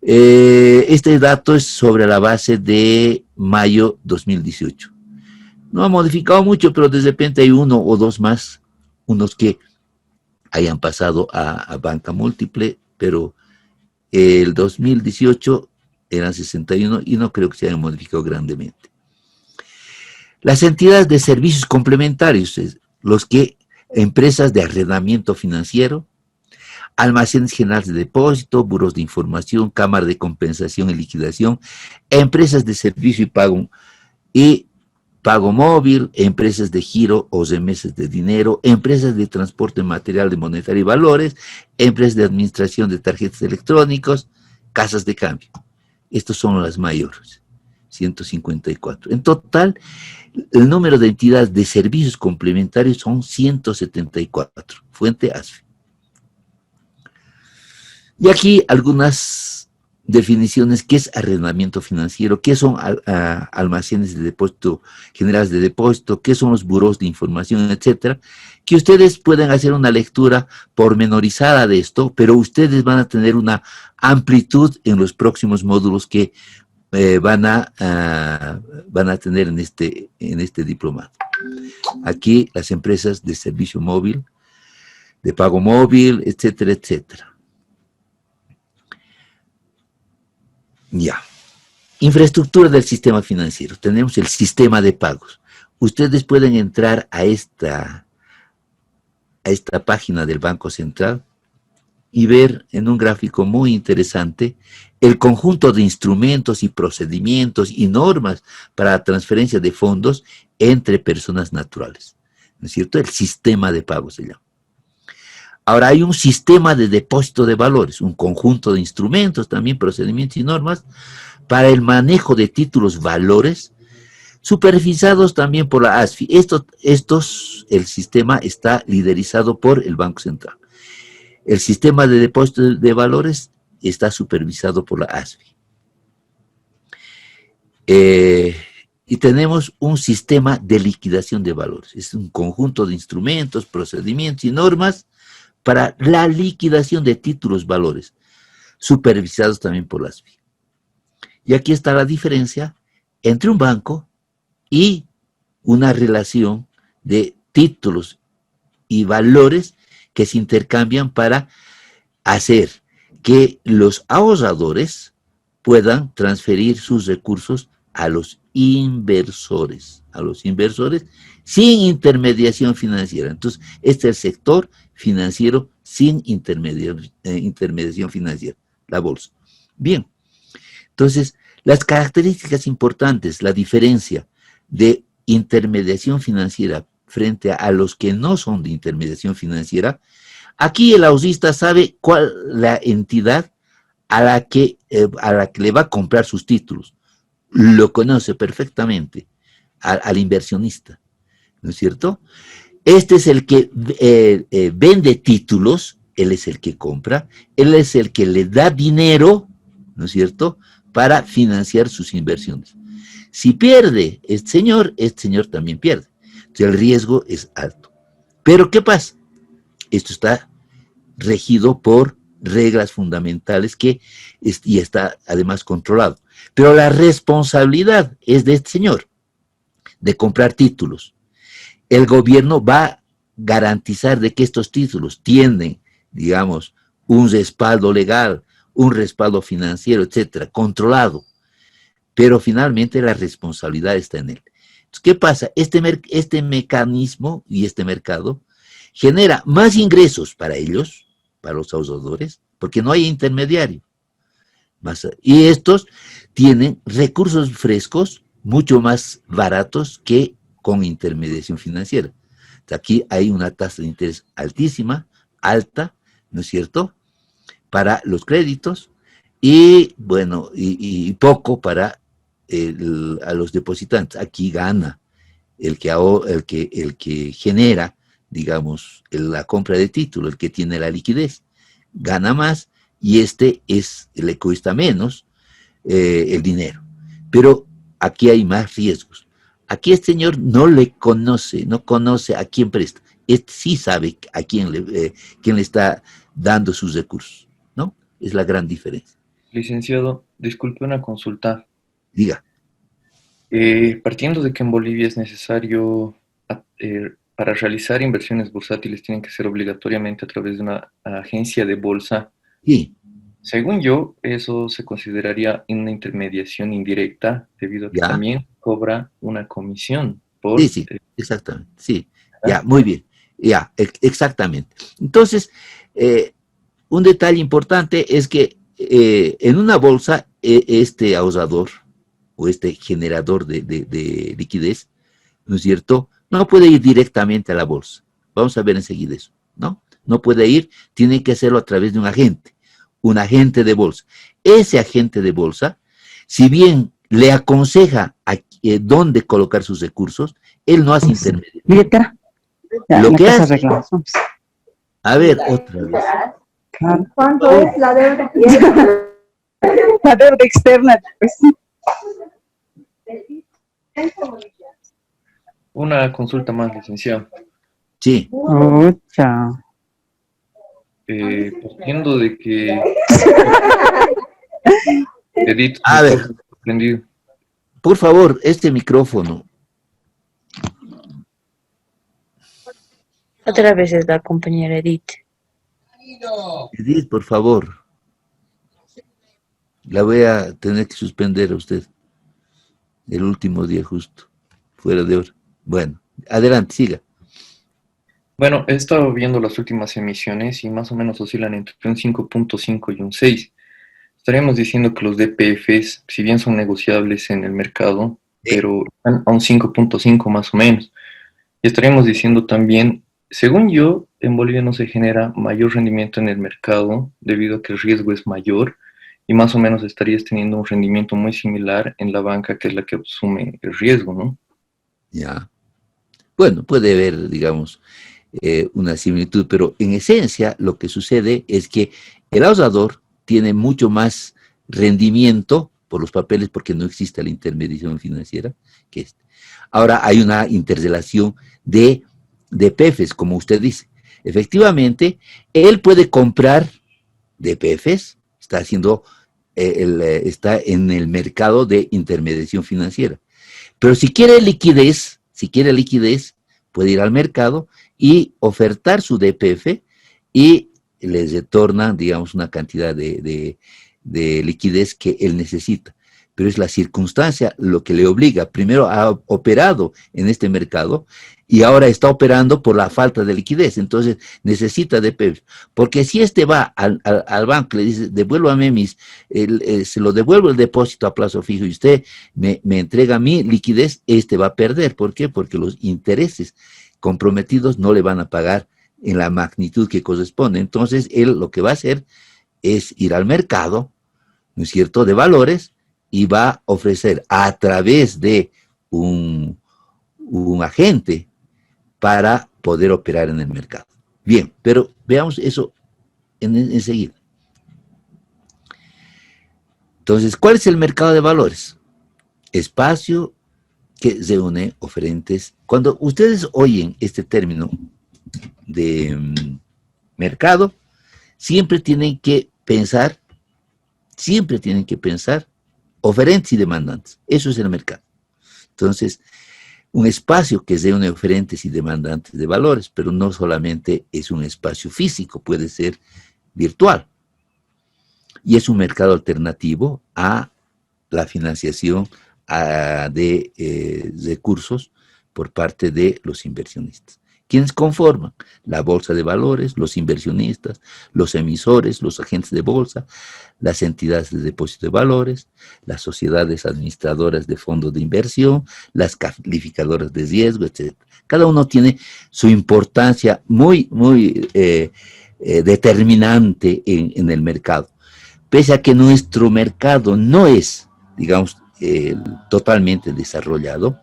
es sobre la base de mayo 2018. No ha modificado mucho, pero de repente hay uno o dos más, unos que hayan pasado a banca múltiple, pero el 2018 eran 61 y no creo que se hayan modificado grandemente. Las entidades de servicios complementarios, empresas de arrendamiento financiero, almacenes generales de depósito, buros de información, cámara de compensación y liquidación, empresas de servicio y pago y pago móvil, empresas de giro o remesas de dinero, empresas de transporte material de monetario y valores, empresas de administración de tarjetas electrónicos, casas de cambio. Estos son las mayores, 154. En total, el número de entidades de servicios complementarios son 174. Fuente ASFI. Y aquí algunas definiciones: ¿qué es arrendamiento financiero? ¿Qué son almacenes de depósito, generales de depósito? ¿Qué son los buros de información, etcétera? Que ustedes pueden hacer una lectura pormenorizada de esto, pero ustedes van a tener una amplitud en los próximos módulos que van a tener en este diplomado. Aquí las empresas de servicio móvil, de pago móvil, etcétera, etcétera. Ya. Infraestructura del sistema financiero. Tenemos el sistema de pagos. Ustedes pueden entrar a esta página del Banco Central y ver en un gráfico muy interesante el conjunto de instrumentos y procedimientos y normas para la transferencia de fondos entre personas naturales. ¿No es cierto? El sistema de pagos se llama. Ahora hay un sistema de depósito de valores, un conjunto de instrumentos, también procedimientos y normas para el manejo de títulos valores, supervisados también por la ASFI. El sistema está liderizado por el Banco Central. El sistema de depósito de valores está supervisado por la ASFI. Y tenemos un sistema de liquidación de valores. Es un conjunto de instrumentos, procedimientos y normas para la liquidación de títulos valores, supervisados también por la ASFI. Y aquí está la diferencia entre un banco y una relación de títulos y valores que se intercambian para hacer que los ahorradores puedan transferir sus recursos a los inversores sin intermediación financiera. Entonces, este es el sector financiero sin intermediación financiera, la bolsa. Bien, entonces, las características importantes, la diferencia de intermediación financiera frente a los que no son de intermediación financiera, aquí el ahorrista sabe cuál la entidad a la que le va a comprar sus títulos. Lo conoce perfectamente al inversionista, ¿no es cierto? Este es el que vende títulos, él es el que compra, él es el que le da dinero, ¿no es cierto?, para financiar sus inversiones. Si pierde este señor también pierde. Entonces el riesgo es alto. Pero ¿qué pasa? Esto está regido por reglas fundamentales y está además controlado. Pero la responsabilidad es de este señor, de comprar títulos. El gobierno va a garantizar de que estos títulos tienen, digamos, un respaldo legal, un respaldo financiero, etcétera, controlado. Pero finalmente la responsabilidad está en él. Entonces, ¿qué pasa? Este mecanismo y este mercado genera más ingresos para ellos, para los ahorradores, porque no hay intermediario. Y estos tienen recursos frescos mucho más baratos que con intermediación financiera. Aquí hay una tasa de interés altísima, alta, ¿no es cierto?, para los créditos y, bueno, y poco para a los depositantes. Aquí gana el que genera, digamos, la compra de título, el que tiene la liquidez, gana más y le cuesta menos el dinero. Pero aquí hay más riesgos. Aquí este señor no conoce a quién presta. Este sí sabe a quién le está dando sus recursos, ¿no? Es la gran diferencia. Licenciado, disculpe una consulta. Diga. Partiendo de que en Bolivia es necesario, para realizar inversiones bursátiles tienen que ser obligatoriamente a través de una agencia de bolsa. Sí. Según yo, eso se consideraría una intermediación indirecta, debido a que también cobra una comisión por... Sí, exactamente, sí. Ya, muy bien. Ya, exactamente. Entonces, un detalle importante es que en una bolsa, este ahorrador o este generador de liquidez ¿no es cierto? No puede ir directamente a la bolsa. Vamos a ver enseguida eso, ¿no? No puede ir, tiene que hacerlo a través de un agente de bolsa. Ese agente de bolsa, si bien le aconseja dónde colocar sus recursos, él no hace intermedio. Billetera. Lo que hace, arreglamos. a ver, otra vez. Claro. ¿Cuánto es la deuda? La deuda externa, pues. Una consulta más, licenciado. Sí. Mucha. Partiendo de que Edith, A ver, sorprendido. por favor, este micrófono. Otra vez es la compañera Edith. Edith, por favor. La voy a tener que suspender a usted. El último día justo. Fuera de hora. Bueno, adelante, siga. Bueno, he estado viendo las últimas emisiones y más o menos oscilan entre un 5.5 y un 6. Estaríamos diciendo que los DPFs, si bien son negociables en el mercado, pero están a un 5.5 más o menos. Y estaríamos diciendo también, según yo, en Bolivia no se genera mayor rendimiento en el mercado debido a que el riesgo es mayor y más o menos estarías teniendo un rendimiento muy similar en la banca, que es la que asume el riesgo, ¿no? Ya. Bueno, puede haber, digamos, una similitud, pero en esencia lo que sucede es que el ahorrador tiene mucho más rendimiento por los papeles porque no existe la intermediación financiera que este. Ahora hay una interrelación de DPFs, como usted dice. Efectivamente, él puede comprar DPFs, está haciendo, está en el mercado de intermediación financiera. Pero si quiere liquidez, puede ir al mercado y ofertar su DPF y les retorna, digamos, una cantidad de liquidez que él necesita. Pero es la circunstancia lo que le obliga. Primero ha operado en este mercado y ahora está operando por la falta de liquidez. Entonces necesita DPF. Porque si este va al banco y le dice, devuélvame se lo devuelvo el depósito a plazo fijo y usted me entrega mi liquidez, este va a perder. ¿Por qué? Porque los intereses comprometidos no le van a pagar en la magnitud que corresponde. Entonces él lo que va a hacer es ir al mercado, ¿no es cierto?, de valores, y va a ofrecer a través de un agente para poder operar en el mercado. Bien, pero veamos eso enseguida. Entonces, ¿cuál es el mercado de valores? Espacio que reúne oferentes. Cuando ustedes oyen este término de mercado, siempre tienen que pensar oferentes y demandantes. Eso es el mercado. Entonces, un espacio que reúne oferentes y demandantes de valores, pero no solamente es un espacio físico, puede ser virtual. Y es un mercado alternativo a la financiación de recursos por parte de los inversionistas. ¿Quiénes conforman? La bolsa de valores, los inversionistas, los emisores, los agentes de bolsa, las entidades de depósito de valores, las sociedades administradoras de fondos de inversión, las calificadoras de riesgo, etc. Cada uno tiene su importancia muy determinante en el mercado. Pese a que nuestro mercado no es, digamos, totalmente desarrollado,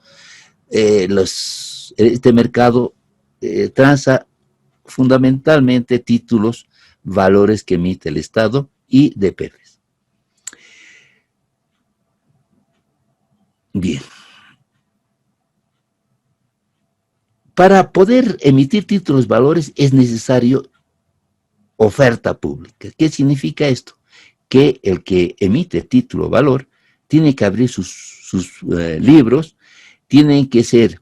este mercado transa fundamentalmente títulos, valores que emite el Estado y DPFs. Bien. Para poder emitir títulos, valores, es necesario oferta pública. ¿Qué significa esto? Que el que emite título o valor tiene que abrir sus libros, tienen que ser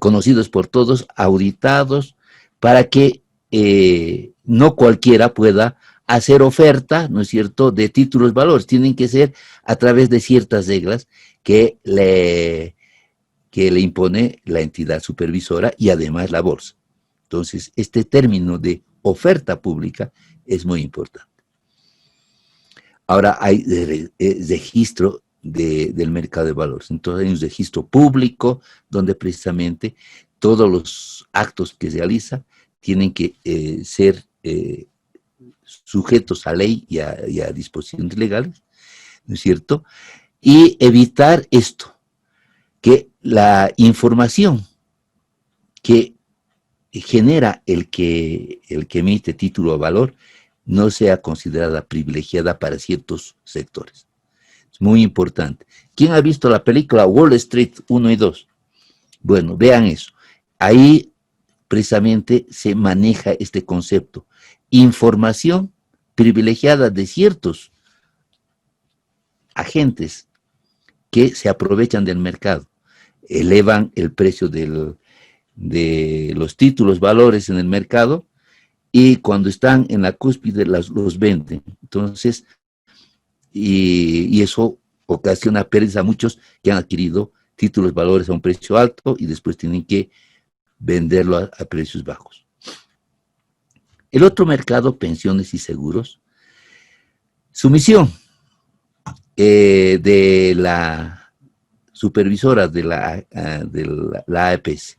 conocidos por todos, auditados, para que no cualquiera pueda hacer oferta, ¿no es cierto?, de títulos valores. Tienen que ser a través de ciertas reglas que le impone la entidad supervisora y además la bolsa. Entonces, este término de oferta pública es muy importante. Ahora hay registro del mercado de valores. Entonces hay un registro público donde precisamente todos los actos que se realiza tienen que ser sujetos a ley y a disposiciones legales, ¿no es cierto? Y evitar esto, que la información que genera el que emite título de valor no sea considerada privilegiada para ciertos sectores. Es muy importante. ¿Quién ha visto la película Wall Street 1 y 2? Bueno, vean eso. Ahí precisamente se maneja este concepto. Información privilegiada de ciertos agentes que se aprovechan del mercado, elevan el precio de los títulos, valores en el mercado, y cuando están en la cúspide los venden. Entonces, y eso ocasiona pérdidas a muchos que han adquirido títulos, valores a un precio alto y después tienen que venderlo a precios bajos. El otro mercado, pensiones y seguros, su misión de la supervisora de la AEPS,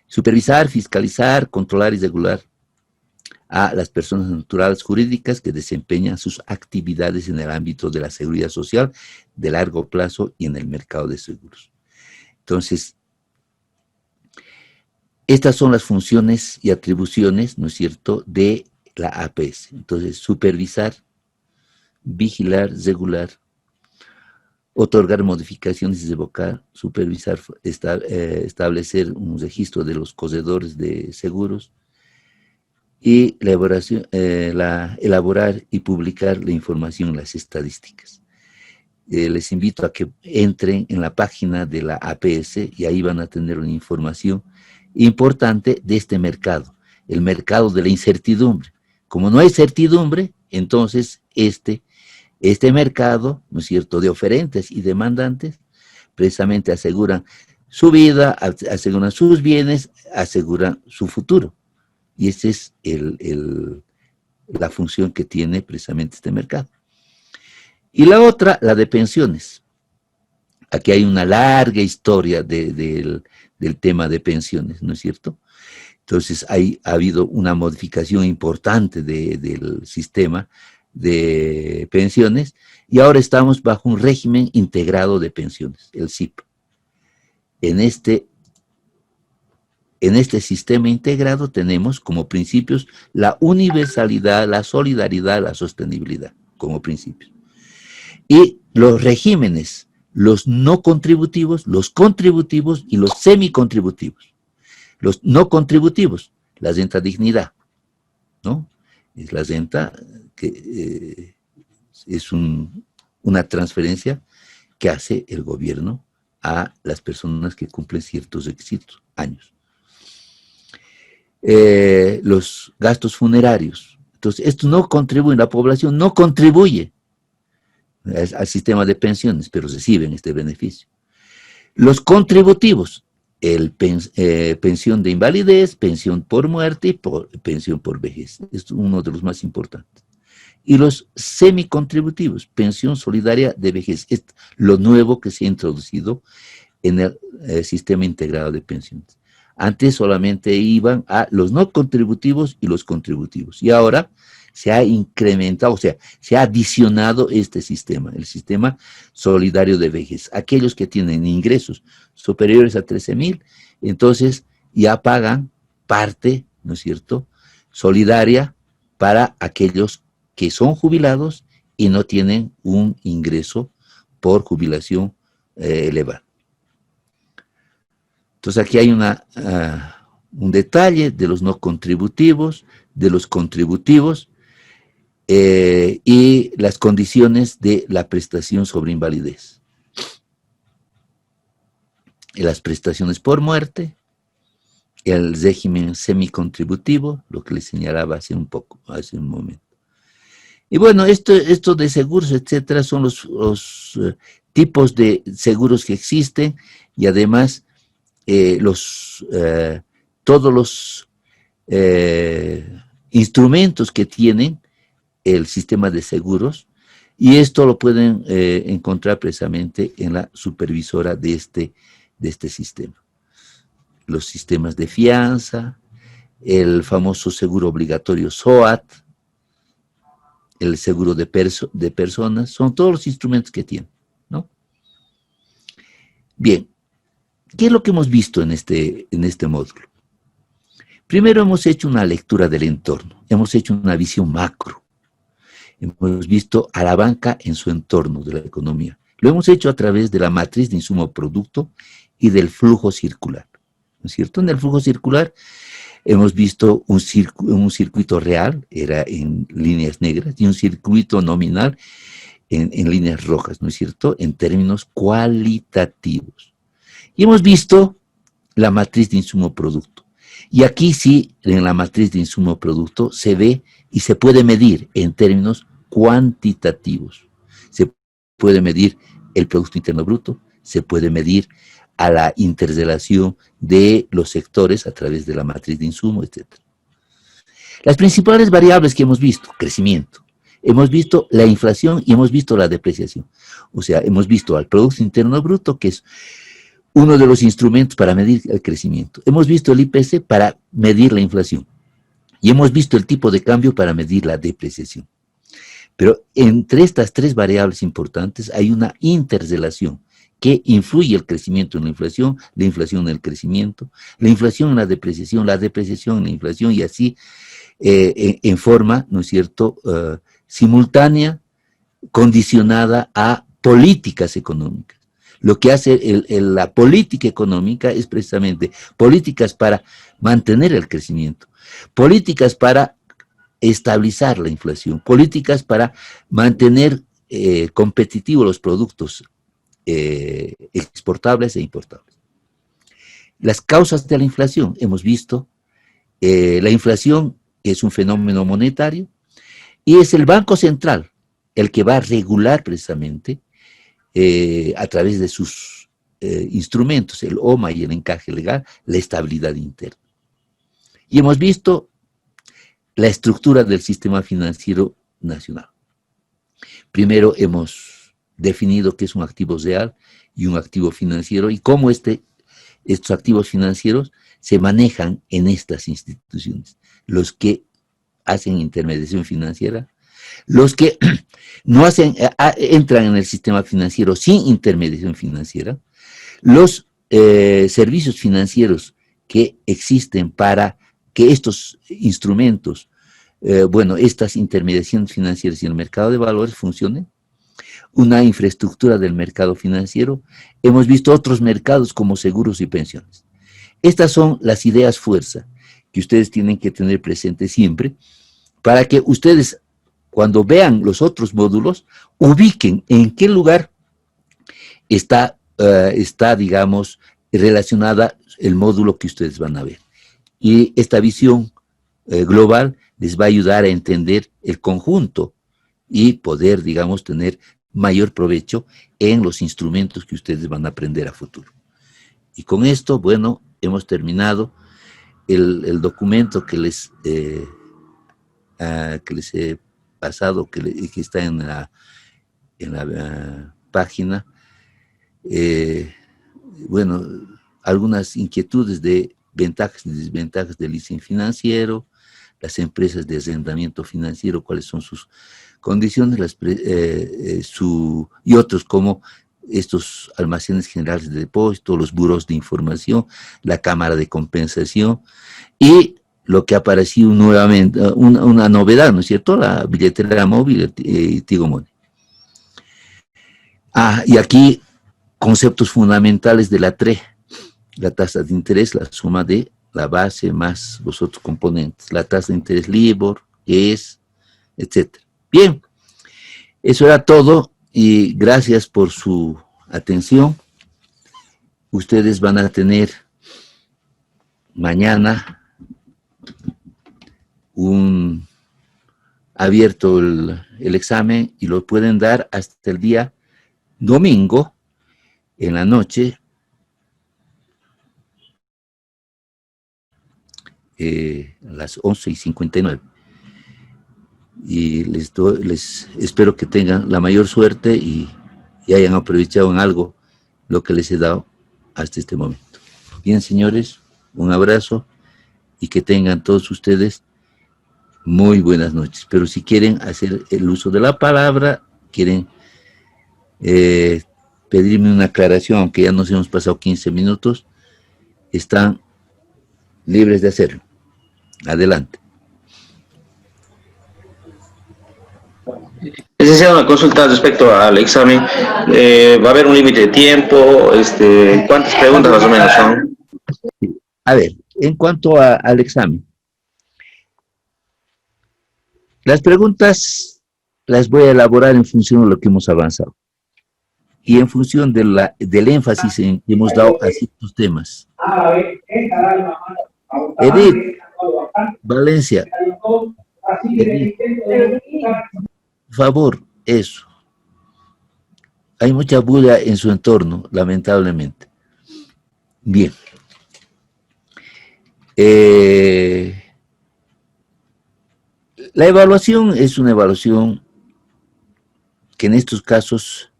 supervisar, fiscalizar, controlar y regular a las personas naturales jurídicas que desempeñan sus actividades en el ámbito de la seguridad social de largo plazo y en el mercado de seguros. Entonces, estas son las funciones y atribuciones, ¿no es cierto?, de la APS. Entonces, supervisar, vigilar, regular, otorgar modificaciones y revocar, supervisar, establecer un registro de los corredores de seguros y elaborar y publicar la información, las estadísticas. Les invito a que entren en la página de la APS y ahí van a tener una información importante de este mercado, el mercado de la incertidumbre. Como no hay certidumbre, entonces este mercado, ¿no es cierto?, de oferentes y demandantes, precisamente aseguran su vida, aseguran sus bienes, aseguran su futuro. Y esa es la función que tiene precisamente este mercado. Y la otra, la de pensiones. Aquí hay una larga historia del tema de pensiones, ¿no es cierto? Entonces ha habido una modificación importante del sistema de pensiones y ahora estamos bajo un régimen integrado de pensiones, el SIP. En este sistema integrado tenemos como principios la universalidad, la solidaridad, la sostenibilidad como principios. Y los regímenes, los no contributivos, los contributivos y los semicontributivos. Los no contributivos, la renta dignidad, ¿no? Es la renta que es una transferencia que hace el gobierno a las personas que cumplen ciertos requisitos, años. Los gastos funerarios. Entonces, esto no contribuye, la población no contribuye al sistema de pensiones, pero reciben este beneficio. Los contributivos, pensión de invalidez, pensión por muerte y pensión por vejez. Es uno de los más importantes. Y los semicontributivos, pensión solidaria de vejez. Es lo nuevo que se ha introducido en el sistema integrado de pensiones. Antes solamente iban a los no contributivos y los contributivos. Y ahora se ha incrementado, o sea, se ha adicionado este sistema, el sistema solidario de vejez. Aquellos que tienen ingresos superiores a 13,000, entonces ya pagan parte, ¿no es cierto?, solidaria para aquellos que son jubilados y no tienen un ingreso por jubilación elevado. Entonces aquí hay un detalle de los no contributivos, de los contributivos y las condiciones de la prestación sobre invalidez. Y las prestaciones por muerte, el régimen semicontributivo, lo que les señalaba hace un momento. Y bueno, esto de seguros, etcétera, son los tipos de seguros que existen y además todos los instrumentos que tienen el sistema de seguros Y esto lo pueden encontrar precisamente en la supervisora de este sistema. Los sistemas de fianza, el famoso seguro obligatorio SOAT, el seguro de personas, son todos los instrumentos que tienen, ¿no? Bien, ¿qué es lo que hemos visto en este módulo? Primero hemos hecho una lectura del entorno, hemos hecho una visión macro, hemos visto a la banca en su entorno de la economía. Lo hemos hecho a través de la matriz de insumo-producto y del flujo circular, ¿no es cierto? En el flujo circular hemos visto un circuito real, era en líneas negras, y un circuito nominal en líneas rojas, ¿no es cierto? En términos cualitativos. Y hemos visto la matriz de insumo-producto. Y aquí sí, en la matriz de insumo-producto, se ve y se puede medir en términos cuantitativos. Se puede medir el Producto Interno Bruto, se puede medir a la interrelación de los sectores a través de la matriz de insumo, etc. Las principales variables que hemos visto, crecimiento, hemos visto la inflación y hemos visto la depreciación. O sea, hemos visto al Producto Interno Bruto, que es uno de los instrumentos para medir el crecimiento. Hemos visto el IPC para medir la inflación. Y hemos visto el tipo de cambio para medir la depreciación. Pero entre estas tres variables importantes hay una interrelación que influye el crecimiento en la inflación en el crecimiento, la inflación en la depreciación en la inflación, y así en forma, ¿no es cierto?, simultánea, condicionada a políticas económicas. Lo que hace la política económica es precisamente políticas para mantener el crecimiento, políticas para estabilizar la inflación, políticas para mantener competitivos los productos exportables e importables. Las causas de la inflación, hemos visto, la inflación es un fenómeno monetario y es el Banco Central el que va a regular precisamente a través de sus instrumentos, el OMA y el encaje legal, la estabilidad interna. Y hemos visto la estructura del sistema financiero nacional. Primero hemos definido qué es un activo real y un activo financiero y cómo estos activos financieros se manejan en estas instituciones. Los que hacen intermediación financiera, los que no entran en el sistema financiero sin intermediación financiera, los servicios financieros que existen para que estos instrumentos, estas intermediaciones financieras y el mercado de valores funcionen, una infraestructura del mercado financiero. Hemos visto otros mercados como seguros y pensiones. Estas son las ideas fuerza que ustedes tienen que tener presentes siempre para que ustedes, cuando vean los otros módulos, ubiquen en qué lugar está, digamos, relacionada el módulo que ustedes van a ver. Y esta visión global les va a ayudar a entender el conjunto y poder, digamos, tener mayor provecho en los instrumentos que ustedes van a aprender a futuro. Y con esto, bueno, hemos terminado el documento que les he pasado, que está en la página. Algunas inquietudes de ventajas y desventajas del leasing financiero, las empresas de arrendamiento financiero, cuáles son sus condiciones, y otros como estos almacenes generales de depósito, los buros de información, la cámara de compensación y lo que ha aparecido nuevamente, una novedad, ¿no es cierto?, la billetera móvil y Tigo Money. Y aquí conceptos fundamentales de la TRE, la tasa de interés, la suma de la base más los otros componentes, la tasa de interés LIBOR, ES, etc. Bien, eso era todo y gracias por su atención. Ustedes van a tener mañana abierto el examen y lo pueden dar hasta el día domingo en la noche, a las 11:59. y les espero que tengan la mayor suerte y hayan aprovechado en algo lo que les he dado hasta este momento. Bien, señores, un abrazo y que tengan todos ustedes muy buenas noches. Pero si quieren hacer el uso de la palabra, quieren pedirme una aclaración, aunque ya nos hemos pasado 15 minutos, están libres de hacerlo. Adelante. Licenciado, una consulta respecto al examen. ¿Va a haber un límite de tiempo? ¿Cuántas preguntas más o menos son? A ver, en cuanto al examen, las preguntas las voy a elaborar en función de lo que hemos avanzado y en función del énfasis que hemos dado a ciertos temas. Edith, Valencia, Edith, por favor, eso. Hay mucha bulla en su entorno, lamentablemente. Bien. La evaluación es una evaluación que en estos casos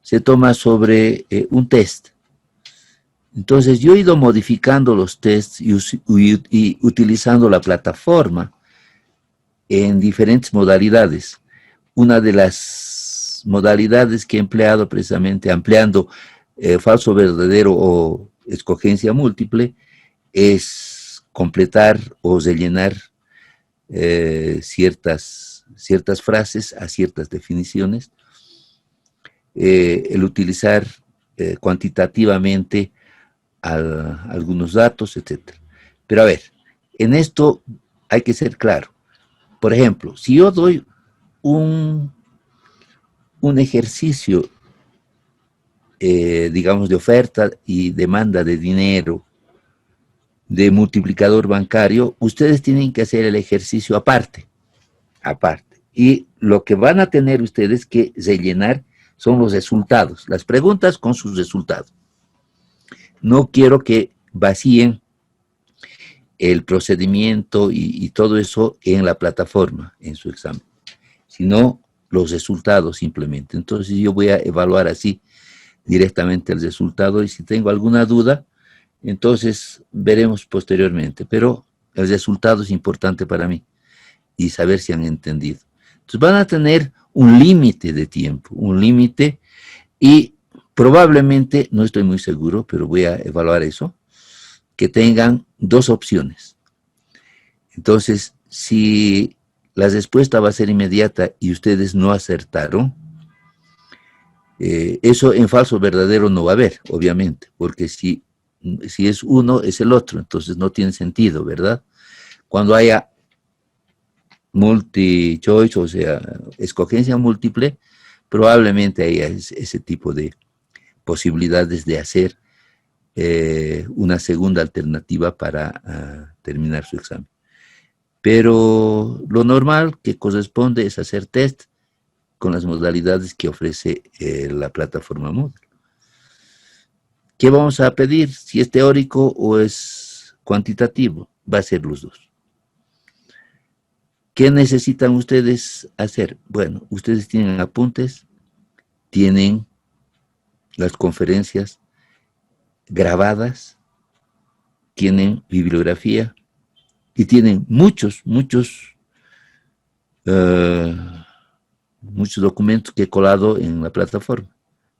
se toma sobre un test. Entonces yo he ido modificando los tests y utilizando la plataforma en diferentes modalidades. Una de las modalidades que he empleado precisamente ampliando falso verdadero o escogencia múltiple es completar o rellenar ciertas frases a ciertas definiciones, el utilizar cuantitativamente algunos datos, etc. Pero a ver, en esto hay que ser claro. Por ejemplo, si yo doy un ejercicio, digamos, de oferta y demanda de dinero, de multiplicador bancario, ustedes tienen que hacer el ejercicio aparte. Y lo que van a tener ustedes que rellenar son los resultados, las preguntas con sus resultados. No quiero que vacíen el procedimiento y todo eso en la plataforma, en su examen, sino los resultados simplemente. Entonces yo voy a evaluar así directamente el resultado y si tengo alguna duda, entonces veremos posteriormente. Pero el resultado es importante para mí y saber si han entendido. Entonces van a tener un límite de tiempo, un límite y probablemente, no estoy muy seguro, pero voy a evaluar eso, que tengan dos opciones. Entonces, si la respuesta va a ser inmediata y ustedes no acertaron, eso en falso verdadero no va a haber, obviamente, porque si es uno, es el otro, entonces no tiene sentido, ¿verdad? Cuando haya multi-choice, o sea, escogencia múltiple, probablemente haya ese tipo de posibilidades de hacer una segunda alternativa para terminar su examen. Pero lo normal que corresponde es hacer test con las modalidades que ofrece la plataforma Moodle. ¿Qué vamos a pedir? Si es teórico o es cuantitativo, va a ser los dos. ¿Qué necesitan ustedes hacer? Bueno, ustedes tienen apuntes, tienen las conferencias grabadas, tienen bibliografía y tienen muchos documentos que he colado en la plataforma.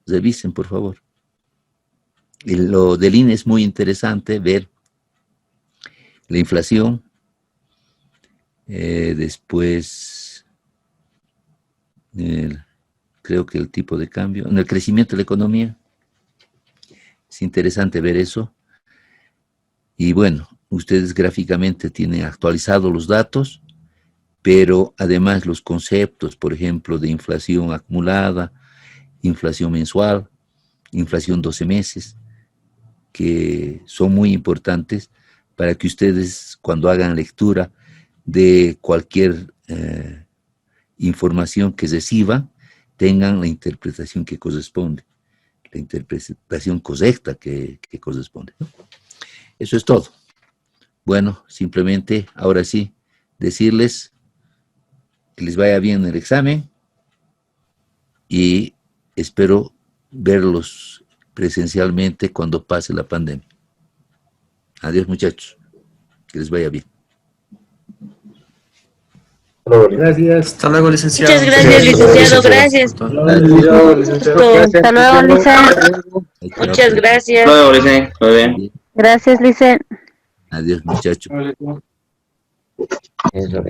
Revisen, por favor. Y lo del INE es muy interesante ver la inflación, después creo que el tipo de cambio, en el crecimiento de la economía. Es interesante ver eso. Y bueno, ustedes gráficamente tienen actualizados los datos, pero además los conceptos, por ejemplo, de inflación acumulada, inflación mensual, inflación 12 meses, que son muy importantes para que ustedes, cuando hagan lectura de cualquier información que reciban, tengan la interpretación que corresponde, la interpretación correcta que corresponde, ¿no? Eso es todo. Bueno, simplemente, ahora sí, decirles que les vaya bien el examen y espero verlos presencialmente cuando pase la pandemia. Adiós, muchachos. Que les vaya bien. Gracias. Hasta luego, licenciado. Muchas gracias, licenciado. Gracias. Hasta luego, licenciado. Hasta luego, Licen. Muchas gracias. Hasta luego, Licen. Muy bien. Gracias, Licen. Adiós, muchachos. Eso.